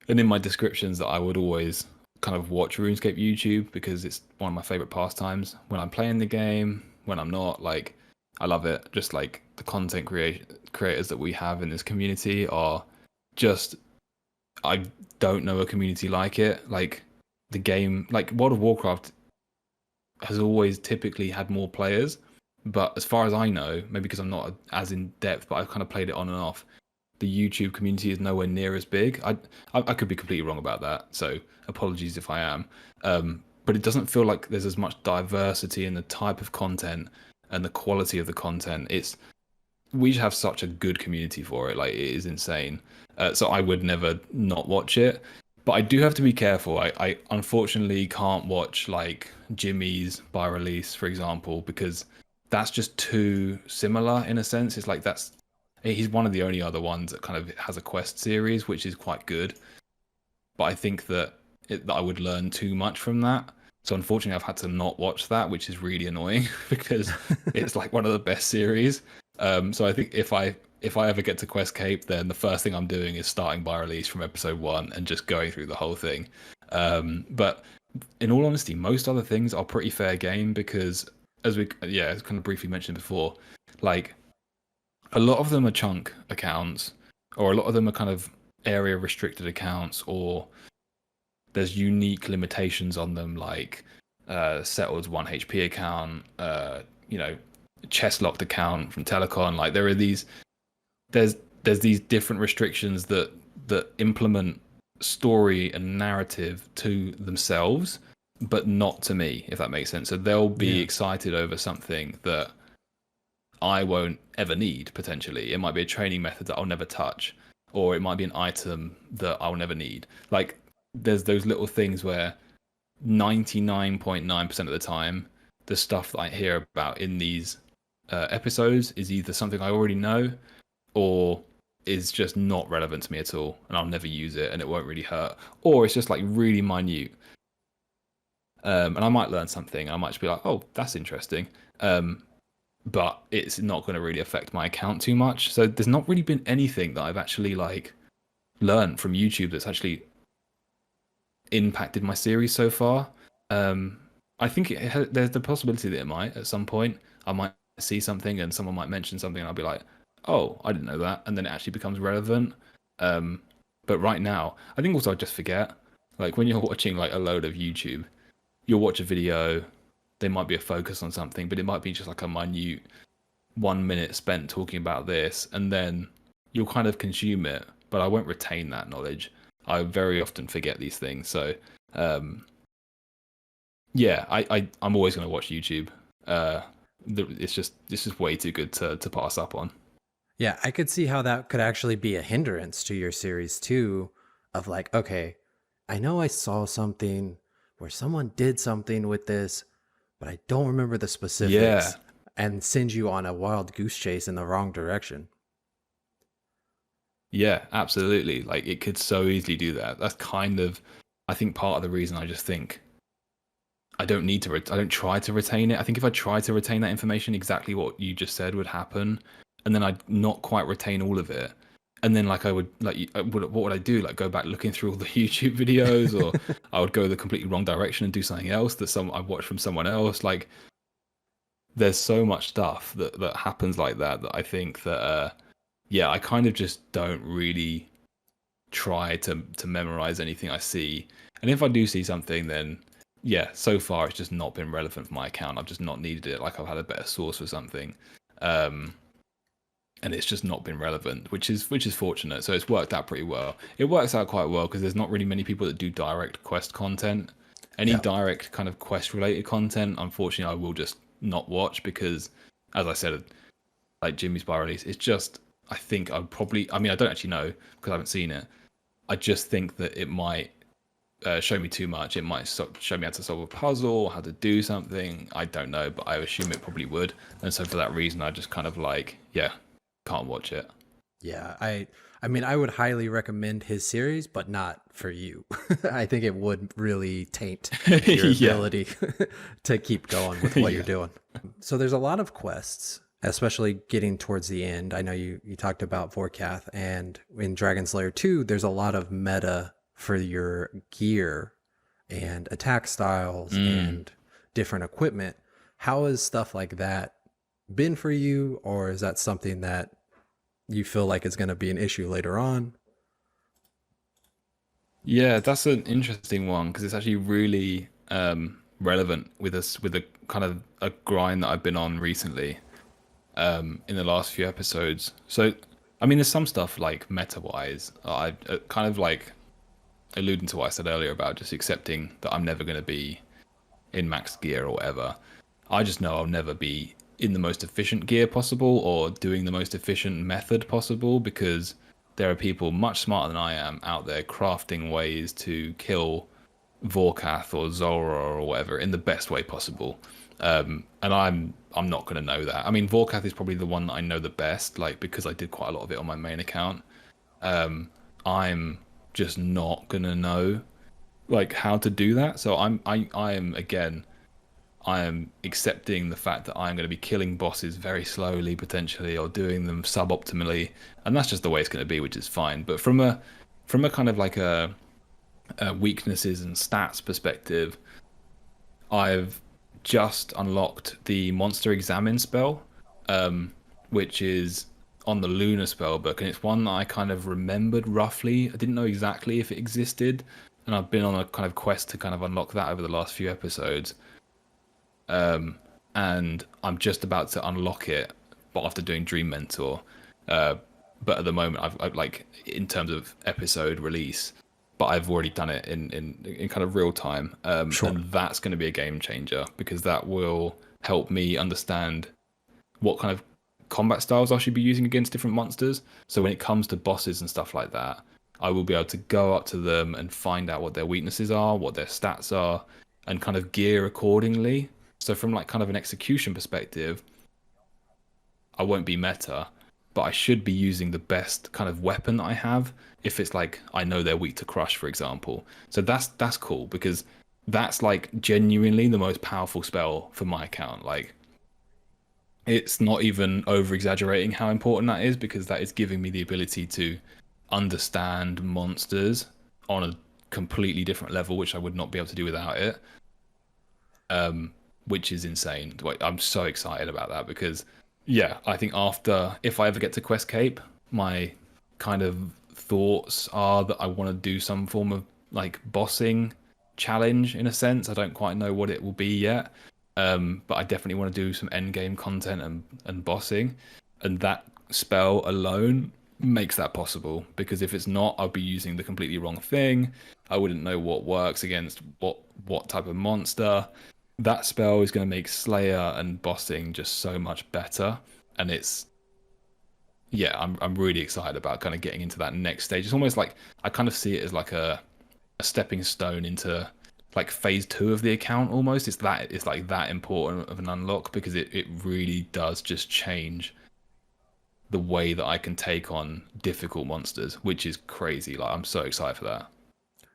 and in my descriptions that I would always kind of watch RuneScape YouTube because it's one of my favorite pastimes when I'm playing the game, when I'm not. Like, I love it. Just like the content creators that we have in this community are just, I don't know a community like it. Like, the game, like World of Warcraft has always typically had more players, but as far as I know, maybe because I'm not as in depth, but I've kind of played it on and off, the YouTube community is nowhere near as big. I could be completely wrong about that, so apologies if I am. But it doesn't feel like there's as much diversity in the type of content and the quality of the content. We just have such a good community for it. Like, it is insane. So I would never not watch it. But I do have to be careful. I unfortunately can't watch like Jimmy's by release, for example, because that's just too similar in a sense. It's like he's one of the only other ones that kind of has a quest series, which is quite good. But I think that I would learn too much from that. So unfortunately, I've had to not watch that, which is really annoying because it's like one of the best series. So I think if I ever get to Quest Cape, then the first thing I'm doing is starting by release from episode 1 and just going through the whole thing. But in all honesty, most other things are pretty fair game because, as kind of briefly mentioned before, like a lot of them are chunk accounts, or a lot of them are kind of area restricted accounts, or there's unique limitations on them, like Settled's 1 HP account, chest locked account from Telecon. Like there are there's these different restrictions that implement story and narrative to themselves, but not to me, if that makes sense. So they'll be excited over something that I won't ever need, potentially. It might be a training method that I'll never touch, or it might be an item that I'll never need. Like, there's those little things where 99.9% of the time, the stuff that I hear about in these episodes is either something I already know or is just not relevant to me at all, and I'll never use it, and it won't really hurt, or it's just like really minute. And I might learn something. I might just be like, oh, that's interesting. But it's not going to really affect my account too much. So there's not really been anything that I've actually like learned from YouTube that's actually impacted my series so far. I think there's the possibility that it might at some point. I might see something and someone might mention something and I'll be like, oh, I didn't know that. And then it actually becomes relevant. But right now, I think also I just forget. Like when you're watching like a load of YouTube, you'll watch a video, there might be a focus on something, but it might be just like a minute 1 minute spent talking about this, and then you'll kind of consume it, but I won't retain that knowledge. I very often forget these things. So I'm always going to watch YouTube. It's just way too good to pass up on. Yeah, I could see how that could actually be a hindrance to your series too, of like, okay, I know I saw something where someone did something with this, but I don't remember the specifics, and send you on a wild goose chase in the wrong direction. Yeah, absolutely. Like it could so easily do that. That's kind of, I think, part of the reason I just think I don't need to. I don't try to retain it. I think if I tried to retain that information, exactly what you just said would happen, and then I'd not quite retain all of it. And then like I would like, what would I do? Like go back looking through all the YouTube videos, or I would go the completely wrong direction and do something else that I watched from someone else. Like there's so much stuff that happens like that I think that yeah, I kind of just don't really try to memorize anything I see. And if I do see something, then yeah, so far it's just not been relevant for my account. I've just not needed it. Like I've had a better source for something, and it's just not been relevant, which is fortunate. So it's worked out pretty well. It works out quite well because there's not really many people that do direct quest content. Any Yeah. direct kind of quest related content, unfortunately, I will just not watch because, as I said, like Jimmy's by release, it's just I think I'd probably. I mean, I don't actually know because I haven't seen it. I just think that it might show me too much. It might show me how to solve a puzzle or how to do something. I don't know, but I assume it probably would. And so for that reason, I just kind of like, yeah, can't watch it. Yeah, I mean, I would highly recommend his series, but not for you. I think it would really taint your Yeah. ability to keep going with what you're doing. So there's a lot of quests, especially getting towards the end. I know you talked about Vorkath, and in Dragon Slayer 2, there's a lot of meta for your gear and attack styles and different equipment. How has stuff like that been for you, or is that something that you feel like it's going to be an issue later on? Yeah, that's an interesting one because it's actually really relevant with us with a kind of a grind that I've been on recently in the last few episodes. So, I mean, there's some stuff like meta-wise, I kind of like alluding to what I said earlier about just accepting that I'm never going to be in max gear or whatever. I just know I'll never be in the most efficient gear possible or doing the most efficient method possible because there are people much smarter than I am out there crafting ways to kill Vorkath or Zora or whatever in the best way possible. And I'm not going to know that. I mean, Vorkath is probably the one that I know the best, like because I did quite a lot of it on my main account. I'm just not going to know like how to do that. So I am accepting the fact that I'm going to be killing bosses very slowly, potentially, or doing them suboptimally, and that's just the way it's going to be, which is fine. But from a kind of like a weaknesses and stats perspective, I've just unlocked the Monster Examine spell, which is on the Lunar spellbook, and it's one that I kind of remembered roughly. I didn't know exactly if it existed, and I've been on a kind of quest to kind of unlock that over the last few episodes. And I'm just about to unlock it, but after doing Dream Mentor. But at the moment, I've like in terms of episode release, but I've already done it in kind of real time. Sure. And that's going to be a game changer because that will help me understand what kind of combat styles I should be using against different monsters. So when it comes to bosses and stuff like that, I will be able to go up to them and find out what their weaknesses are, what their stats are, and kind of gear accordingly. So from like kind of an execution perspective, I won't be meta, but I should be using the best kind of weapon that I have if it's like I know they're weak to crush, for example. So that's cool because that's like genuinely the most powerful spell for my account. Like it's not even over exaggerating how important that is because that is giving me the ability to understand monsters on a completely different level, which I would not be able to do without it. Which is insane. Like, I'm so excited about that because, yeah, I think if I ever get to Quest Cape, my kind of thoughts are that I want to do some form of like bossing challenge in a sense. I don't quite know what it will be yet, but I definitely want to do some end game content and bossing, and that spell alone makes that possible because if it's not, I'll be using the completely wrong thing. I wouldn't know what works against what type of monster. That spell is going to make Slayer and bossing just so much better, and I'm really excited about kind of getting into that next stage. It's almost like I kind of see it as like a stepping stone into like phase 2 of the account almost. It's like that important of an unlock because it really does just change the way that I can take on difficult monsters, which is crazy. Like I'm so excited for that.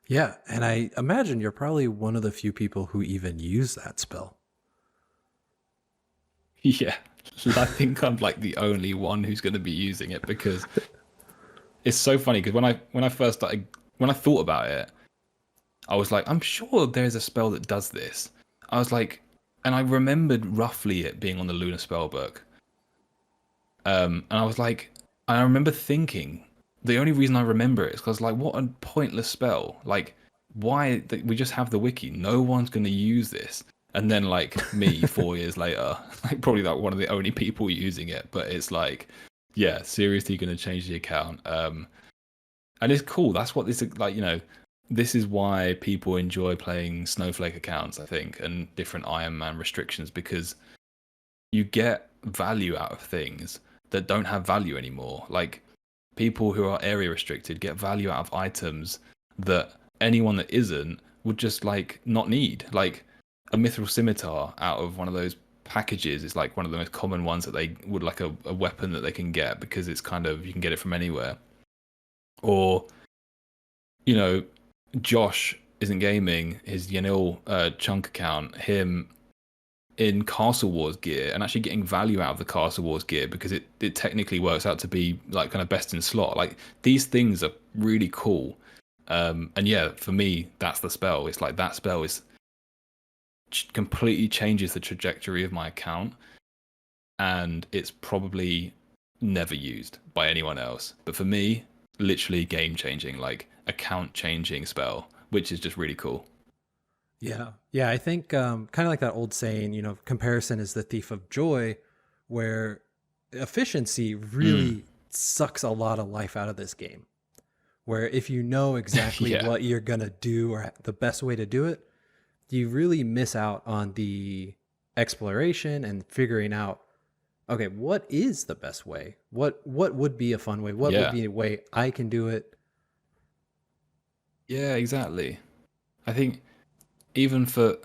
Yeah, and I imagine you're probably one of the few people who even use that spell. Yeah, I think I'm like the only one who's going to be using it because it's so funny because when I first started, when I thought about it, I was like, I'm sure there's a spell that does this. I was like, And I remembered roughly it being on the Lunar Spellbook. And I was like, I remember thinking, the only reason I remember it is because, like, what a pointless spell. Like, why? We just have the wiki. No one's going to use this. And then, like, me, 4 years later, like, probably like one of the only people using it. But it's like, yeah, seriously going to change the account. And it's cool. That's what this, like, this is why people enjoy playing Snowflake accounts, I think, and different Iron Man restrictions, because you get value out of things that don't have value anymore. Like, people who are area restricted get value out of items that anyone that isn't would just, like, not need. Like, a mithril scimitar out of one of those packages is like one of the most common ones that they would, like, a weapon that they can get, because it's kind of, you can get it from anywhere. Or, Josh isn't gaming, his Yanil chunk account, him in Castle Wars gear, and actually getting value out of the Castle Wars gear, because it technically works out to be, like, kind of best in slot. Like, these things are really cool. And yeah, for me, that's the spell. It's like, that spell is completely changes the trajectory of my account, and it's probably never used by anyone else. But for me, literally game changing, like account changing spell, which is just really cool. Yeah. Yeah. I think kind of like that old saying, comparison is the thief of joy, where efficiency really sucks a lot of life out of this game. Where if you know exactly Yeah. what you're going to do or the best way to do it, you really miss out on the exploration and figuring out, okay, what is the best way? What would be a fun way? What would be a way I can do it? Yeah, exactly. I think even for,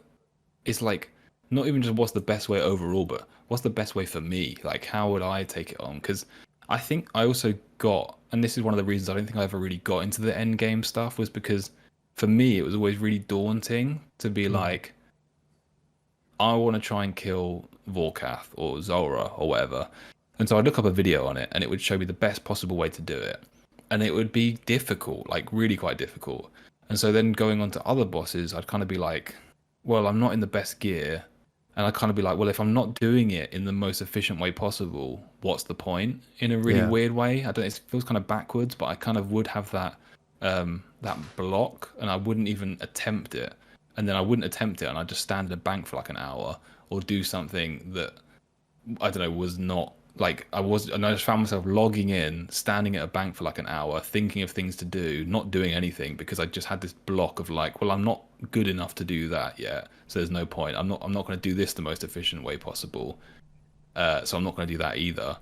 it's like, not even just what's the best way overall, but what's the best way for me? Like, how would I take it on? Because I think I also got, and this is one of the reasons I don't think I ever really got into the end game stuff, was because for me it was always really daunting to be like, I want to try and kill Vorkath or Zora or whatever. And so I'd look up a video on it, and it would show me the best possible way to do it. And it would be difficult, like really quite difficult. And so then going on to other bosses, I'd kind of be like, well, I'm not in the best gear. And I'd kind of be like, well, if I'm not doing it in the most efficient way possible, what's the point? In a really weird way. I don't know, it feels kind of backwards, but I kind of would have that that block, and I wouldn't even attempt it. And then I wouldn't attempt it, and I'd just stand in a bank for like an hour, or do something that, I don't know, was not like, and I just found myself logging in, standing at a bank for like an hour, thinking of things to do, not doing anything, because I just had this block of like, well, I'm not good enough to do that yet, so there's no point. I'm not going to do this the most efficient way possible, so I'm not going to do that either.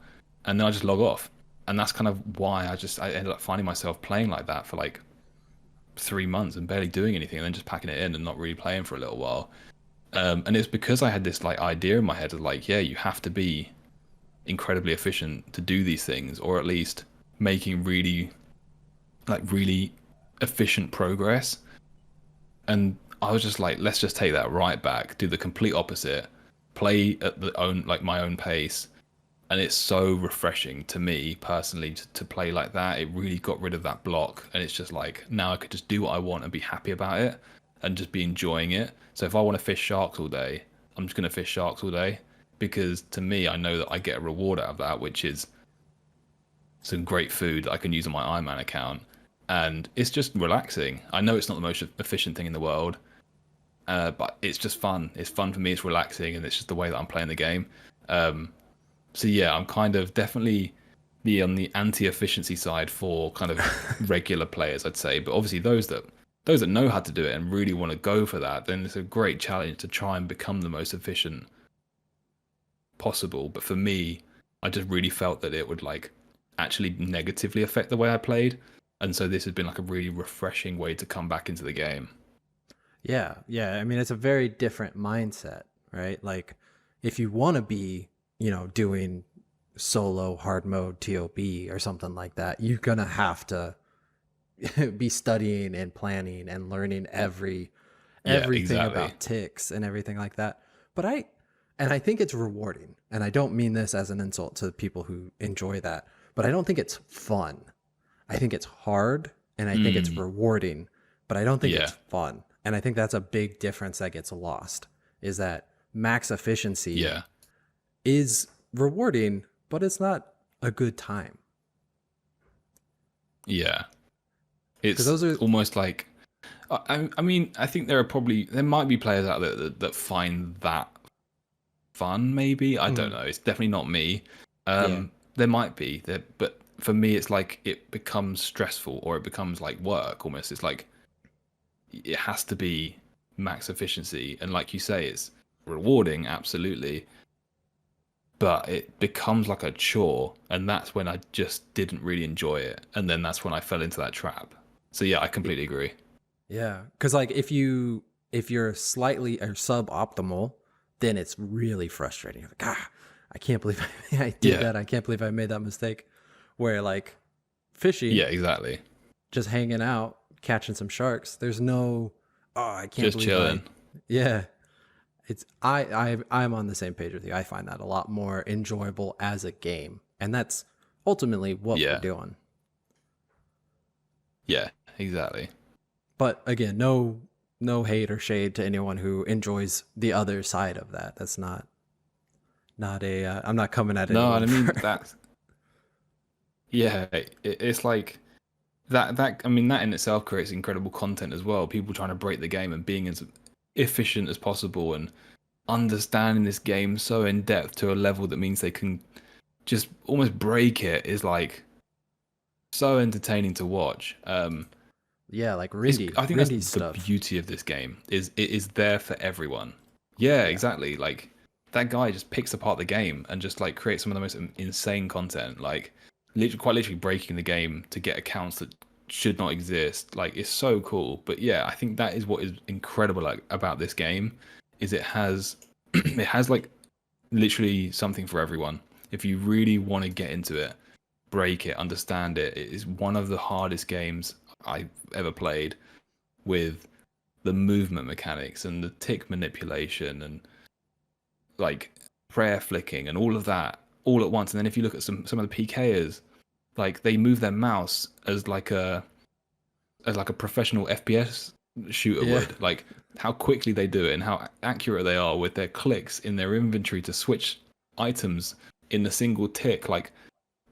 And then I just log off, and that's kind of why I ended up finding myself playing like that for like 3 months and barely doing anything, and then just packing it in and not really playing for a little while. And it's because I had this like idea in my head of like, yeah, you have to be incredibly efficient to do these things, or at least making really efficient progress. And I was just like, let's just take that right back, do the complete opposite, play at my own pace. And it's so refreshing to me personally to play like that. It really got rid of that block, and it's just like, now I could just do what I want and be happy about it and just be enjoying it. So if I want to fish sharks all day, I'm just going to fish sharks all day, because to me, I know that I get a reward out of that, which is some great food that I can use on my Ironman account. And it's just relaxing. I know it's not the most efficient thing in the world, but it's just fun. It's fun for me, it's relaxing, and it's just the way that I'm playing the game. So yeah, I'm kind of definitely on the anti-efficiency side for kind of regular players, I'd say. But obviously those that know how to do it and really want to go for that, then it's a great challenge to try and become the most efficient possible. But for me, I just really felt that it would like actually negatively affect the way I played. And so this has been like a really refreshing way to come back into the game. Yeah. Yeah. I mean, it's a very different mindset, right? Like, if you want to be, doing solo hard mode TOB or something like that, you're going to have to be studying and planning and learning everything about ticks and everything like that. But I think it's rewarding, and I don't mean this as an insult to people who enjoy that, but I don't think it's fun. I think it's hard, and I think it's rewarding, but I don't think it's fun. And I think that's a big difference that gets lost, is that max efficiency Yeah. is rewarding, but it's not a good time. Yeah. Because It's those are, almost like, I mean, I think there might be players out there that find that fun, maybe. I don't know. It's definitely not me. yeah, There might be, but for me, it's like it becomes stressful or it becomes like work almost. It's like it has to be max efficiency. And like you say, it's rewarding, absolutely. But it becomes like a chore. And that's when I just didn't really enjoy it. And then that's when I fell into that trap. So yeah, I completely agree. yeah. Because like if you're slightly or suboptimal, then it's really frustrating. You're like, I can't believe I did Yeah. that. I can't believe I made that mistake. Where like fishing, Yeah, exactly. just hanging out, catching some sharks. There's no, I can't Just believe chilling. yeah. It's I'm on the same page with you. I find that a lot more enjoyable as a game, and that's ultimately what we're Yeah. doing. Yeah, exactly. But again, no hate or shade to anyone who enjoys the other side of that. That's not a I'm not coming at No, anyone and I mean for that's yeah, it's like that I mean that in itself creates incredible content as well. People trying to break the game and being as efficient as possible and understanding this game so in depth to a level that means they can just almost break it is like so entertaining to watch. yeah, like I think that's Rindy the stuff. beauty of this game is it is there for everyone. Yeah, Yeah. exactly. Like that guy just picks apart the game and just like creates some of the most insane content. Like quite literally breaking the game to get accounts that should not exist. Like it's so cool. But yeah, I think that is what is incredible like about this game is it has it has like literally something for everyone. If you really want to get into it, break it, understand it, it is one of the hardest games I've ever played with the movement mechanics and the tick manipulation and like prayer flicking and all of that all at once. And then if you look at some of the PKers, like they move their mouse as like a professional FPS shooter Yeah. would. Like how quickly they do it and how accurate they are with their clicks in their inventory to switch items in a single tick. Like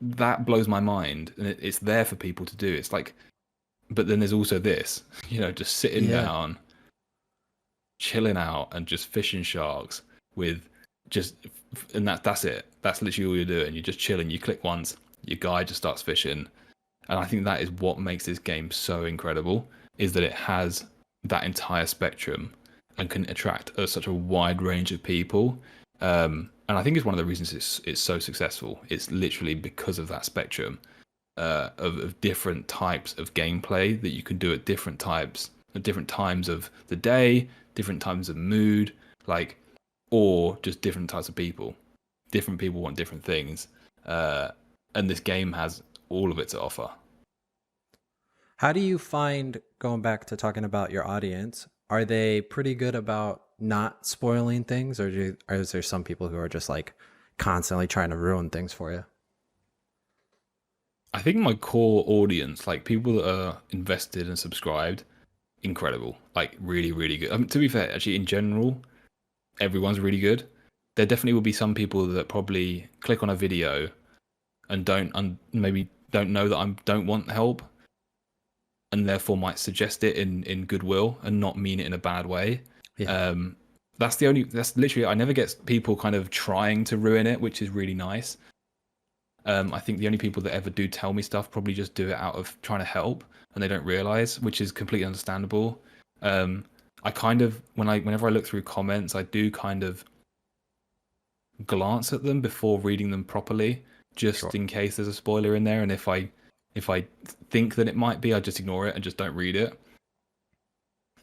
that blows my mind, and it's there for people to do. It's like, but then there's also this, just sitting Yeah. down, chilling out, and just fishing sharks with just, and that's it. That's literally all you're doing. You're just chilling. You click once, your guy just starts fishing. And I think that is what makes this game so incredible, is that it has that entire spectrum and can attract such a wide range of people. And I think it's one of the reasons it's so successful. It's literally because of that spectrum of different types of gameplay that you can do at different times of the day, different times of mood, like, or just different types of people. Different people want different things, and this game has all of it to offer. How do you find, going back to talking about your audience, are they pretty good about not spoiling things, or is there some people who are just like constantly trying to ruin things for you? I think my core audience, like people that are invested and subscribed, incredible. Like really, really good. To be fair, actually, in general, everyone's really good. There definitely will be some people that probably click on a video and maybe don't know that I don't want help, and therefore might suggest it in goodwill and not mean it in a bad way. Yeah. That's literally, I never get people kind of trying to ruin it, which is really nice. I think the only people that ever do tell me stuff probably just do it out of trying to help and they don't realize, which is completely understandable. I kind of, whenever I look through comments, I do kind of glance at them before reading them properly, just Sure. in case there's a spoiler in there. And if I think that it might be, I just ignore it and just don't read it.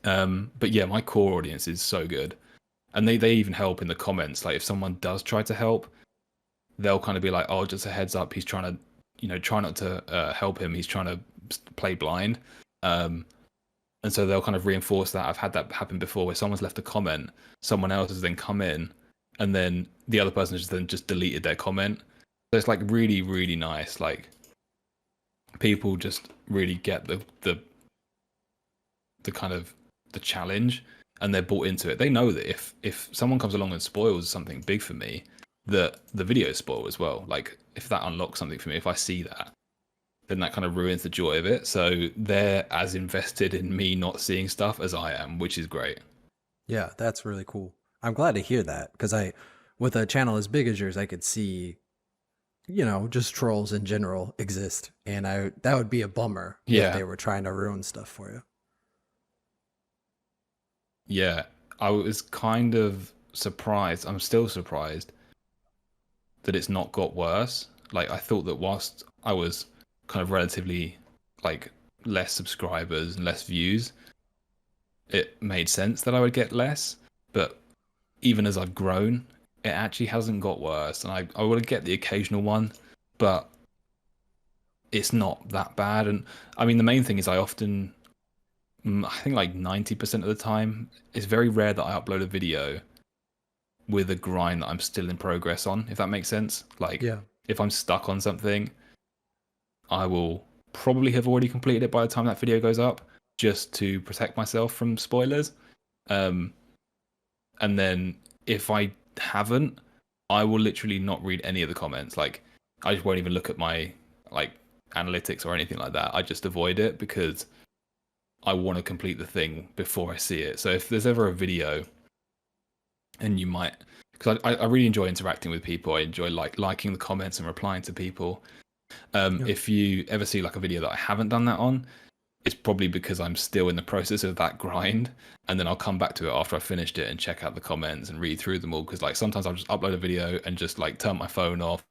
But yeah, my core audience is so good, and they even help in the comments. Like if someone does try to help, they'll kind of be like, "Oh, just a heads up, he's trying to, try not to help him. He's trying to play blind." And so they'll kind of reinforce that. I've had that happen before, where someone's left a comment, someone else has then come in, and then the other person has then just deleted their comment. So it's like really, really nice. Like people just really get the kind of the challenge, and they're bought into it, they know that if someone comes along and spoils something big for me, that the video is spoiled as well. Like if that unlocks something for me, if I see that, then that kind of ruins the joy of it. So they're as invested in me not seeing stuff as I am, which is great. Yeah, that's really cool. I'm glad to hear that because with a channel as big as yours, I could see, just trolls in general exist, and that would be a bummer if they were trying to ruin stuff for you. Yeah, I was kind of surprised. I'm still surprised that it's not got worse. Like I thought that whilst I was kind of relatively like less subscribers and less views, it made sense that I would get less. But even as I've grown, it actually hasn't got worse. And I would get the occasional one, but it's not that bad. And I mean, the main thing is I think like 90% of the time, it's very rare that I upload a video with a grind that I'm still in progress on, if that makes sense. Like, if I'm stuck on something, I will probably have already completed it by the time that video goes up, just to protect myself from spoilers. And then if I haven't, I will literally not read any of the comments. Like, I just won't even look at my like analytics or anything like that. I just avoid it because I want to complete the thing before I see it. So if there's ever a video, and you might, because I really enjoy interacting with people. I enjoy liking the comments and replying to people. If you ever see like a video that I haven't done that on, it's probably because I'm still in the process of that grind, and then I'll come back to it after I finished it and check out the comments and read through them all. Because like sometimes I'll just upload a video and just like turn my phone off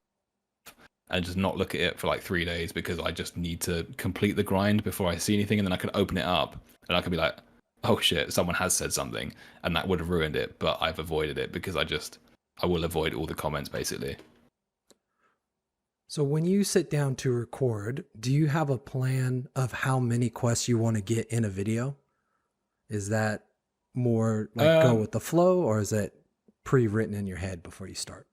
and just not look at it for like 3 days because I just need to complete the grind before I see anything, and then I can open it up and I can be like, oh shit, someone has said something, and that would have ruined it, but I've avoided it because I will avoid all the comments basically. So when you sit down to record, do you have a plan of how many quests you want to get in a video? Is that more like go with the flow, or is it pre-written in your head before you start?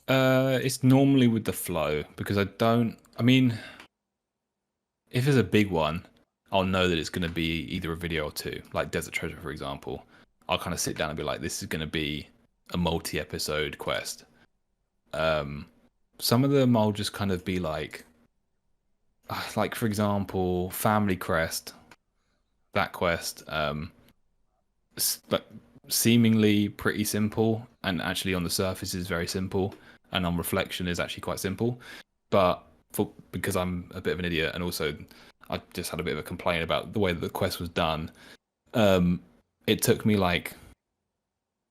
It's normally with the flow because I mean, if it's a big one, I'll know that it's going to be either a video or two, like Desert Treasure, for example. I'll kind of sit down and be like, this is going to be a multi-episode quest. Some of them I'll just kind of be like for example, Family Crest, that quest, seemingly pretty simple, and actually on the surface is very simple, and on reflection is actually quite simple. But because I'm a bit of an idiot, and also I just had a bit of a complaint about the way that the quest was done, it took me like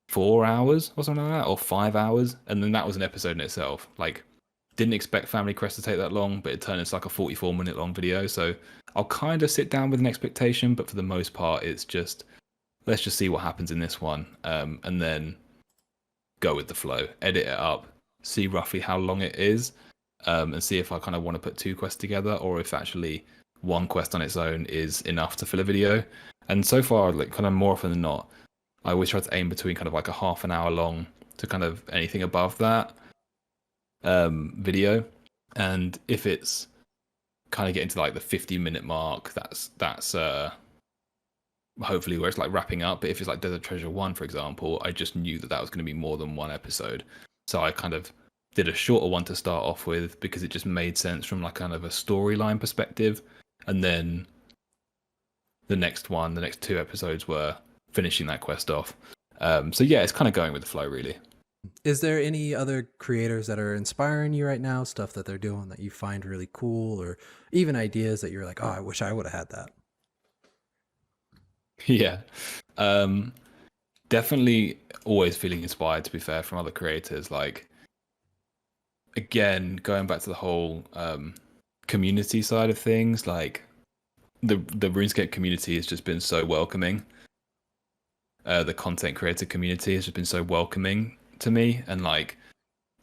4 hours or something like that, or 5 hours, and then that was an episode in itself. Like, didn't expect Family Crest to take that long, but it turned into like a 44-minute long video. So I'll kind of sit down with an expectation, but for the most part, it's just let's just see what happens in this one, and then go with the flow, edit it up, see roughly how long it is, and see if I kind of want to put 2 quests together, or if actually one quest on its own is enough to fill a video. And so far, like kind of more often than not, I always try to aim between kind of like a half an hour long to kind of anything above that video. And if it's kind of getting to like the 50-minute mark, that's hopefully where it's like wrapping up. But if it's like Desert Treasure 1, for example, I just knew that was going to be more than one episode. So I kind of did a shorter one to start off with because it just made sense from like kind of a storyline perspective. And then the next 2 episodes were finishing that quest off. So yeah, it's kind of going with the flow, really. Is there any other creators that are inspiring you right now, stuff that they're doing that you find really cool, or even ideas that you're like, oh, I wish I would have had that? Yeah. Definitely always feeling inspired, to be fair, from other creators. Like, again, going back to the whole community side of things, like the RuneScape community has just been so welcoming. The content creator community has just been so welcoming to me, and like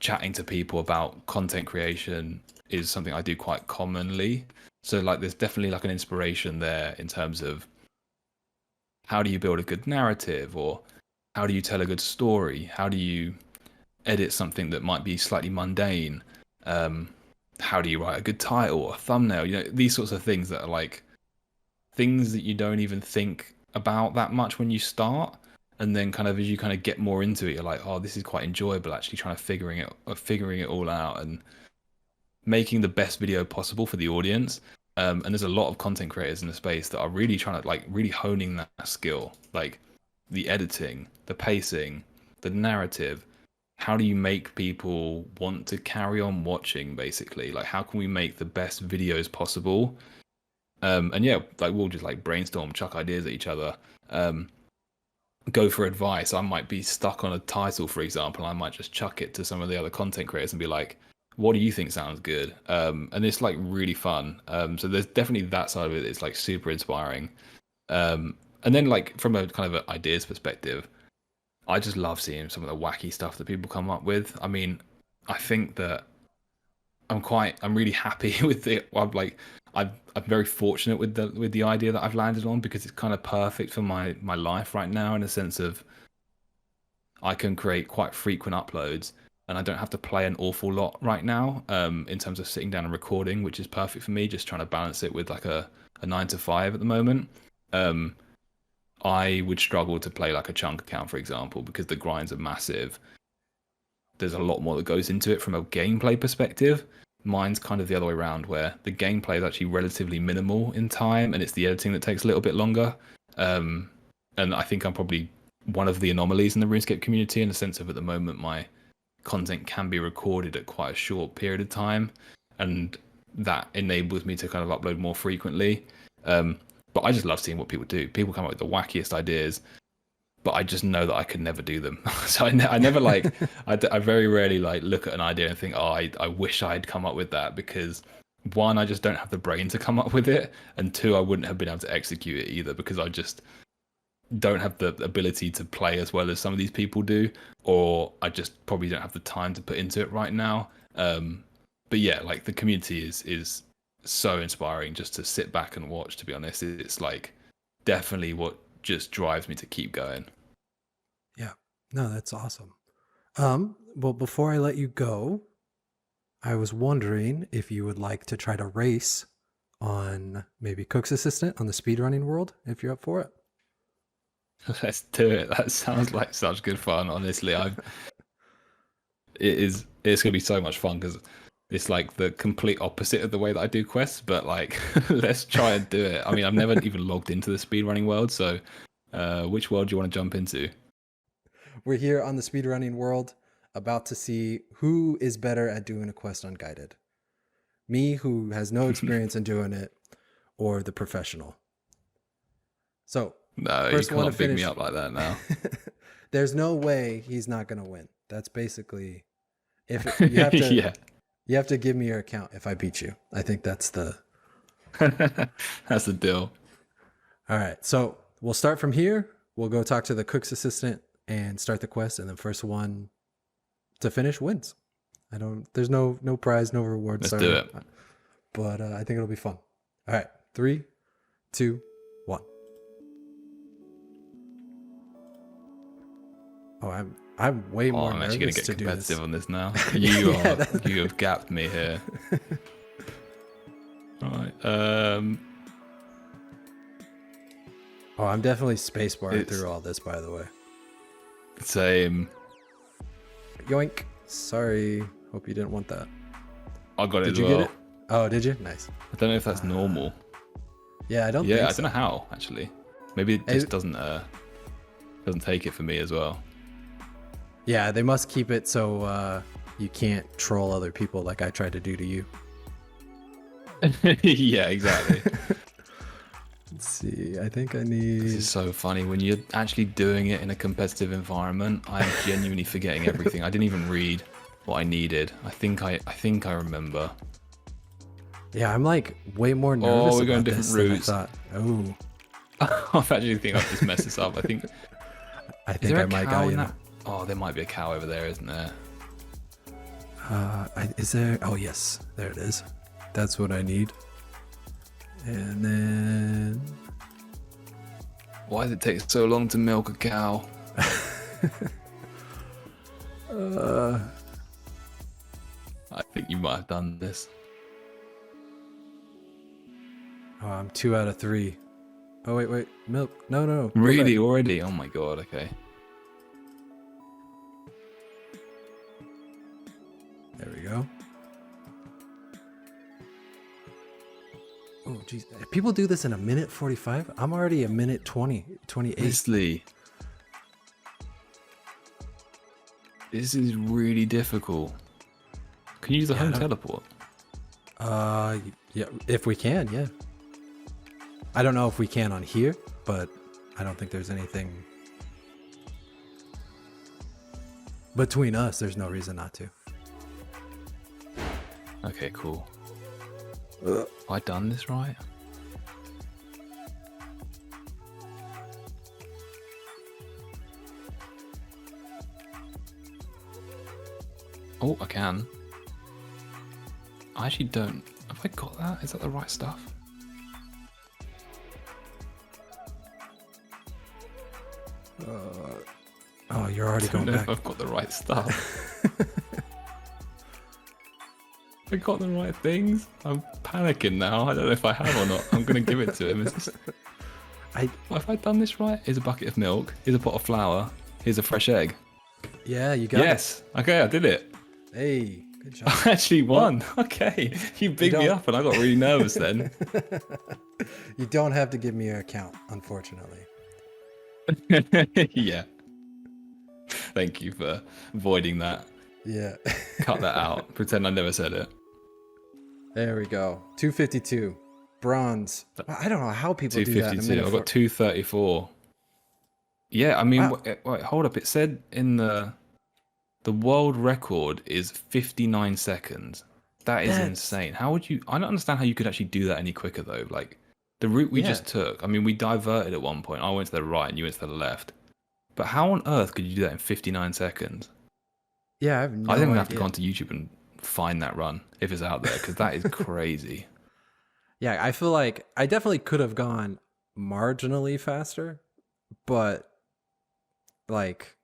chatting to people about content creation is something I do quite commonly. So like there's definitely like an inspiration there in terms of how do you build a good narrative, or how do you tell a good story? How do you edit something that might be slightly mundane? How do you write a good title or a thumbnail? You know, these sorts of things that are like things that you don't even think about that much when you start, and then kind of as you kind of get more into it, you're like, oh, this is quite enjoyable. Actually, trying to figuring it all out and making the best video possible for the audience. And there's a lot of content creators in the space that are really trying to like really honing that skill, like the editing, the pacing, the narrative. How do you make people want to carry on watching, basically? Like, how can we make the best videos possible? And yeah, like we'll just like brainstorm, chuck ideas at each other, go for advice. I might be stuck on a title, for example. I might just chuck it to some of the other content creators and be like, what do you think sounds good? And it's like really fun. So there's definitely that side of it. It's like super inspiring. And then like from a kind of an ideas perspective, I just love seeing some of the wacky stuff that people come up with. I mean, I think that I'm really happy with it. I'm very fortunate with the idea that I've landed on, because it's kind of perfect for my life right now, in a sense of I can create quite frequent uploads and I don't have to play an awful lot right now, in terms of sitting down and recording, which is perfect for me, just trying to balance it with like a 9 to 5 at the moment. I would struggle to play like a chunk account, for example, because the grinds are massive. There's a lot more that goes into it from a gameplay perspective. Mine's kind of the other way around, where the gameplay is actually relatively minimal in time, and it's the editing that takes a little bit longer. And I think I'm probably one of the anomalies in the RuneScape community, in the sense of at the moment my content can be recorded at quite a short period of time, and that enables me to kind of upload more frequently. But I just love seeing what people do. People come up with the wackiest ideas, but I just know that I could never do them. So I never like, I very rarely like look at an idea and think, oh, I wish I'd come up with that, because one, I just don't have the brain to come up with it, and two, I wouldn't have been able to execute it either, because I just don't have the ability to play as well as some of these people do, or I just probably don't have the time to put into it right now. But yeah, like the community is so inspiring just to sit back and watch, to be honest. It's like definitely what just drives me to keep going. Yeah. No, that's awesome. Well, before I let you go, I was wondering if you would like to try to race on maybe Cook's Assistant on the speedrunning world, if you're up for it. Let's do it. That sounds like such good fun, honestly. It's gonna be so much fun, because it's like the complete opposite of the way that I do quests, but like let's try and do it. I mean, I've never even logged into the speedrunning world, so which world do you want to jump into? We're here on the speedrunning world, about to see who is better at doing a quest unguided. Me, who has no experience in doing it, or the professional. So, No, first you one can't to big finish. me up like that now. There's no way he's not going to win. That's basically, if you have to, Yeah. you have to give me your account if I beat you. I think that's the That's the deal. All right. So we'll start from here. We'll go talk to the cook's assistant and start the quest, and the first one to finish wins. There's no prize, no reward. Let's sorry. do it. But I think it'll be fun. All right. 3, 2, 1. Oh, I'm way more I'm actually gonna nervous get to do this. competitive on this now. Yeah, You have gapped me here. All right. Oh, I'm definitely spacebarring It's- through all this, by the way. Same. Yoink. Sorry. Hope you didn't want that. I got it Did as you well. get it? Oh, did you? Nice. I don't know if that's normal. Yeah, I don't Yeah, think I so. don't know how actually. Maybe it just doesn't take it for me as well. Yeah, they must keep it so you can't troll other people like I tried to do to you. Yeah, exactly. Let's see. I think I This need... is so funny. When you're actually doing it in a competitive environment, I'm genuinely forgetting everything. I didn't even read what I needed. I think I remember. Yeah, I'm like way more nervous we're going about different this routes. than I thought. Oh, I actually think I've just messed this up. I think I might got you. Oh, there might be a cow over there, isn't there? Is there? Oh, yes. There it is. That's what I need. And then... Why does it take so long to milk a cow? I think you might have done this. Oh, I'm 2 out of 3. Oh wait, milk. No, no. Go Really back. already? Oh my god. Okay. There we go. Oh jeez, people do this in a minute 45. I'm already a minute 20, 28. Honestly, this is really difficult. Can you use the home teleport? Yeah, if we can, yeah. I don't know if we can on here, but I don't think there's anything between us. There's no reason not to. Okay, cool. Have I done this right? Oh, I can. I actually don't. Have I got that? Is that the right stuff? Oh, you're already I don't going know back. if I've got the right stuff. I got the right things. I'm panicking now. I don't know if I have or not. I'm gonna give it to him. Is this... Have I done this right? Here's a bucket of milk. Here's a pot of flour. Here's a fresh egg. Yeah, you got it. Yes. Okay, I did it. Hey, good job. I actually won. Okay. You bigged me don't- up and I got really nervous then. You don't have to give me your account, unfortunately. Yeah. Thank you for avoiding that. Yeah. Cut that out. Pretend I never said it. There we go. 252. Bronze. I don't know how people do that in a 252. minute. I got 234. Yeah, I mean, Wow. wait, hold up. It said in the world record is 59 seconds. That is That's- insane. How would you? I don't understand how you could actually do that any quicker though. Like the route we just took. I mean, we diverted at one point. I went to the right and you went to the left. But how on earth could you do that in 59 seconds? Yeah, I have no I think I'm gonna idea. have to go onto YouTube and find that run if it's out there because that is crazy. Yeah, I feel like I definitely could have gone marginally faster, but like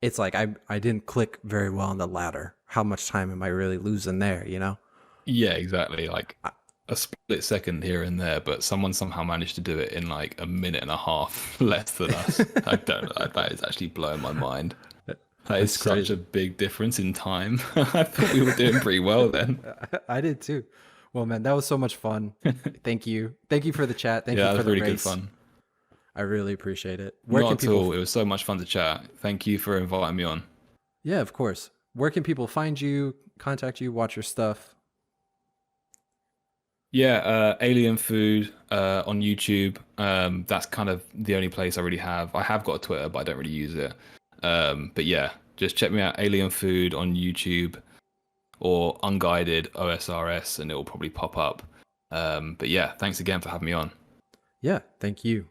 it's like I didn't click very well on the ladder. How much time am I really losing there, you know? Yeah, exactly. Like a split second here and there, but someone somehow managed to do it in like a minute and a half less than us. I don't know. That is actually blowing my mind. That is such crazy. a big difference in time. I thought we were doing pretty well then. I did too. Well, man, that was so much fun. Thank you. Thank you for the chat. Thank Yeah, you that for was the really good race. fun. I really appreciate it. Where Not can at people all. It was so much fun to chat. Thank you for inviting me on. Yeah, of course. Where can people find you, contact you, watch your stuff? Yeah, Alienfood on YouTube. That's kind of the only place I really have. I have got a Twitter, but I don't really use it. But yeah, just check me out, Alienfood on YouTube or Unguided OSRS, and it will probably pop up. But yeah, thanks again for having me on. Yeah, thank you.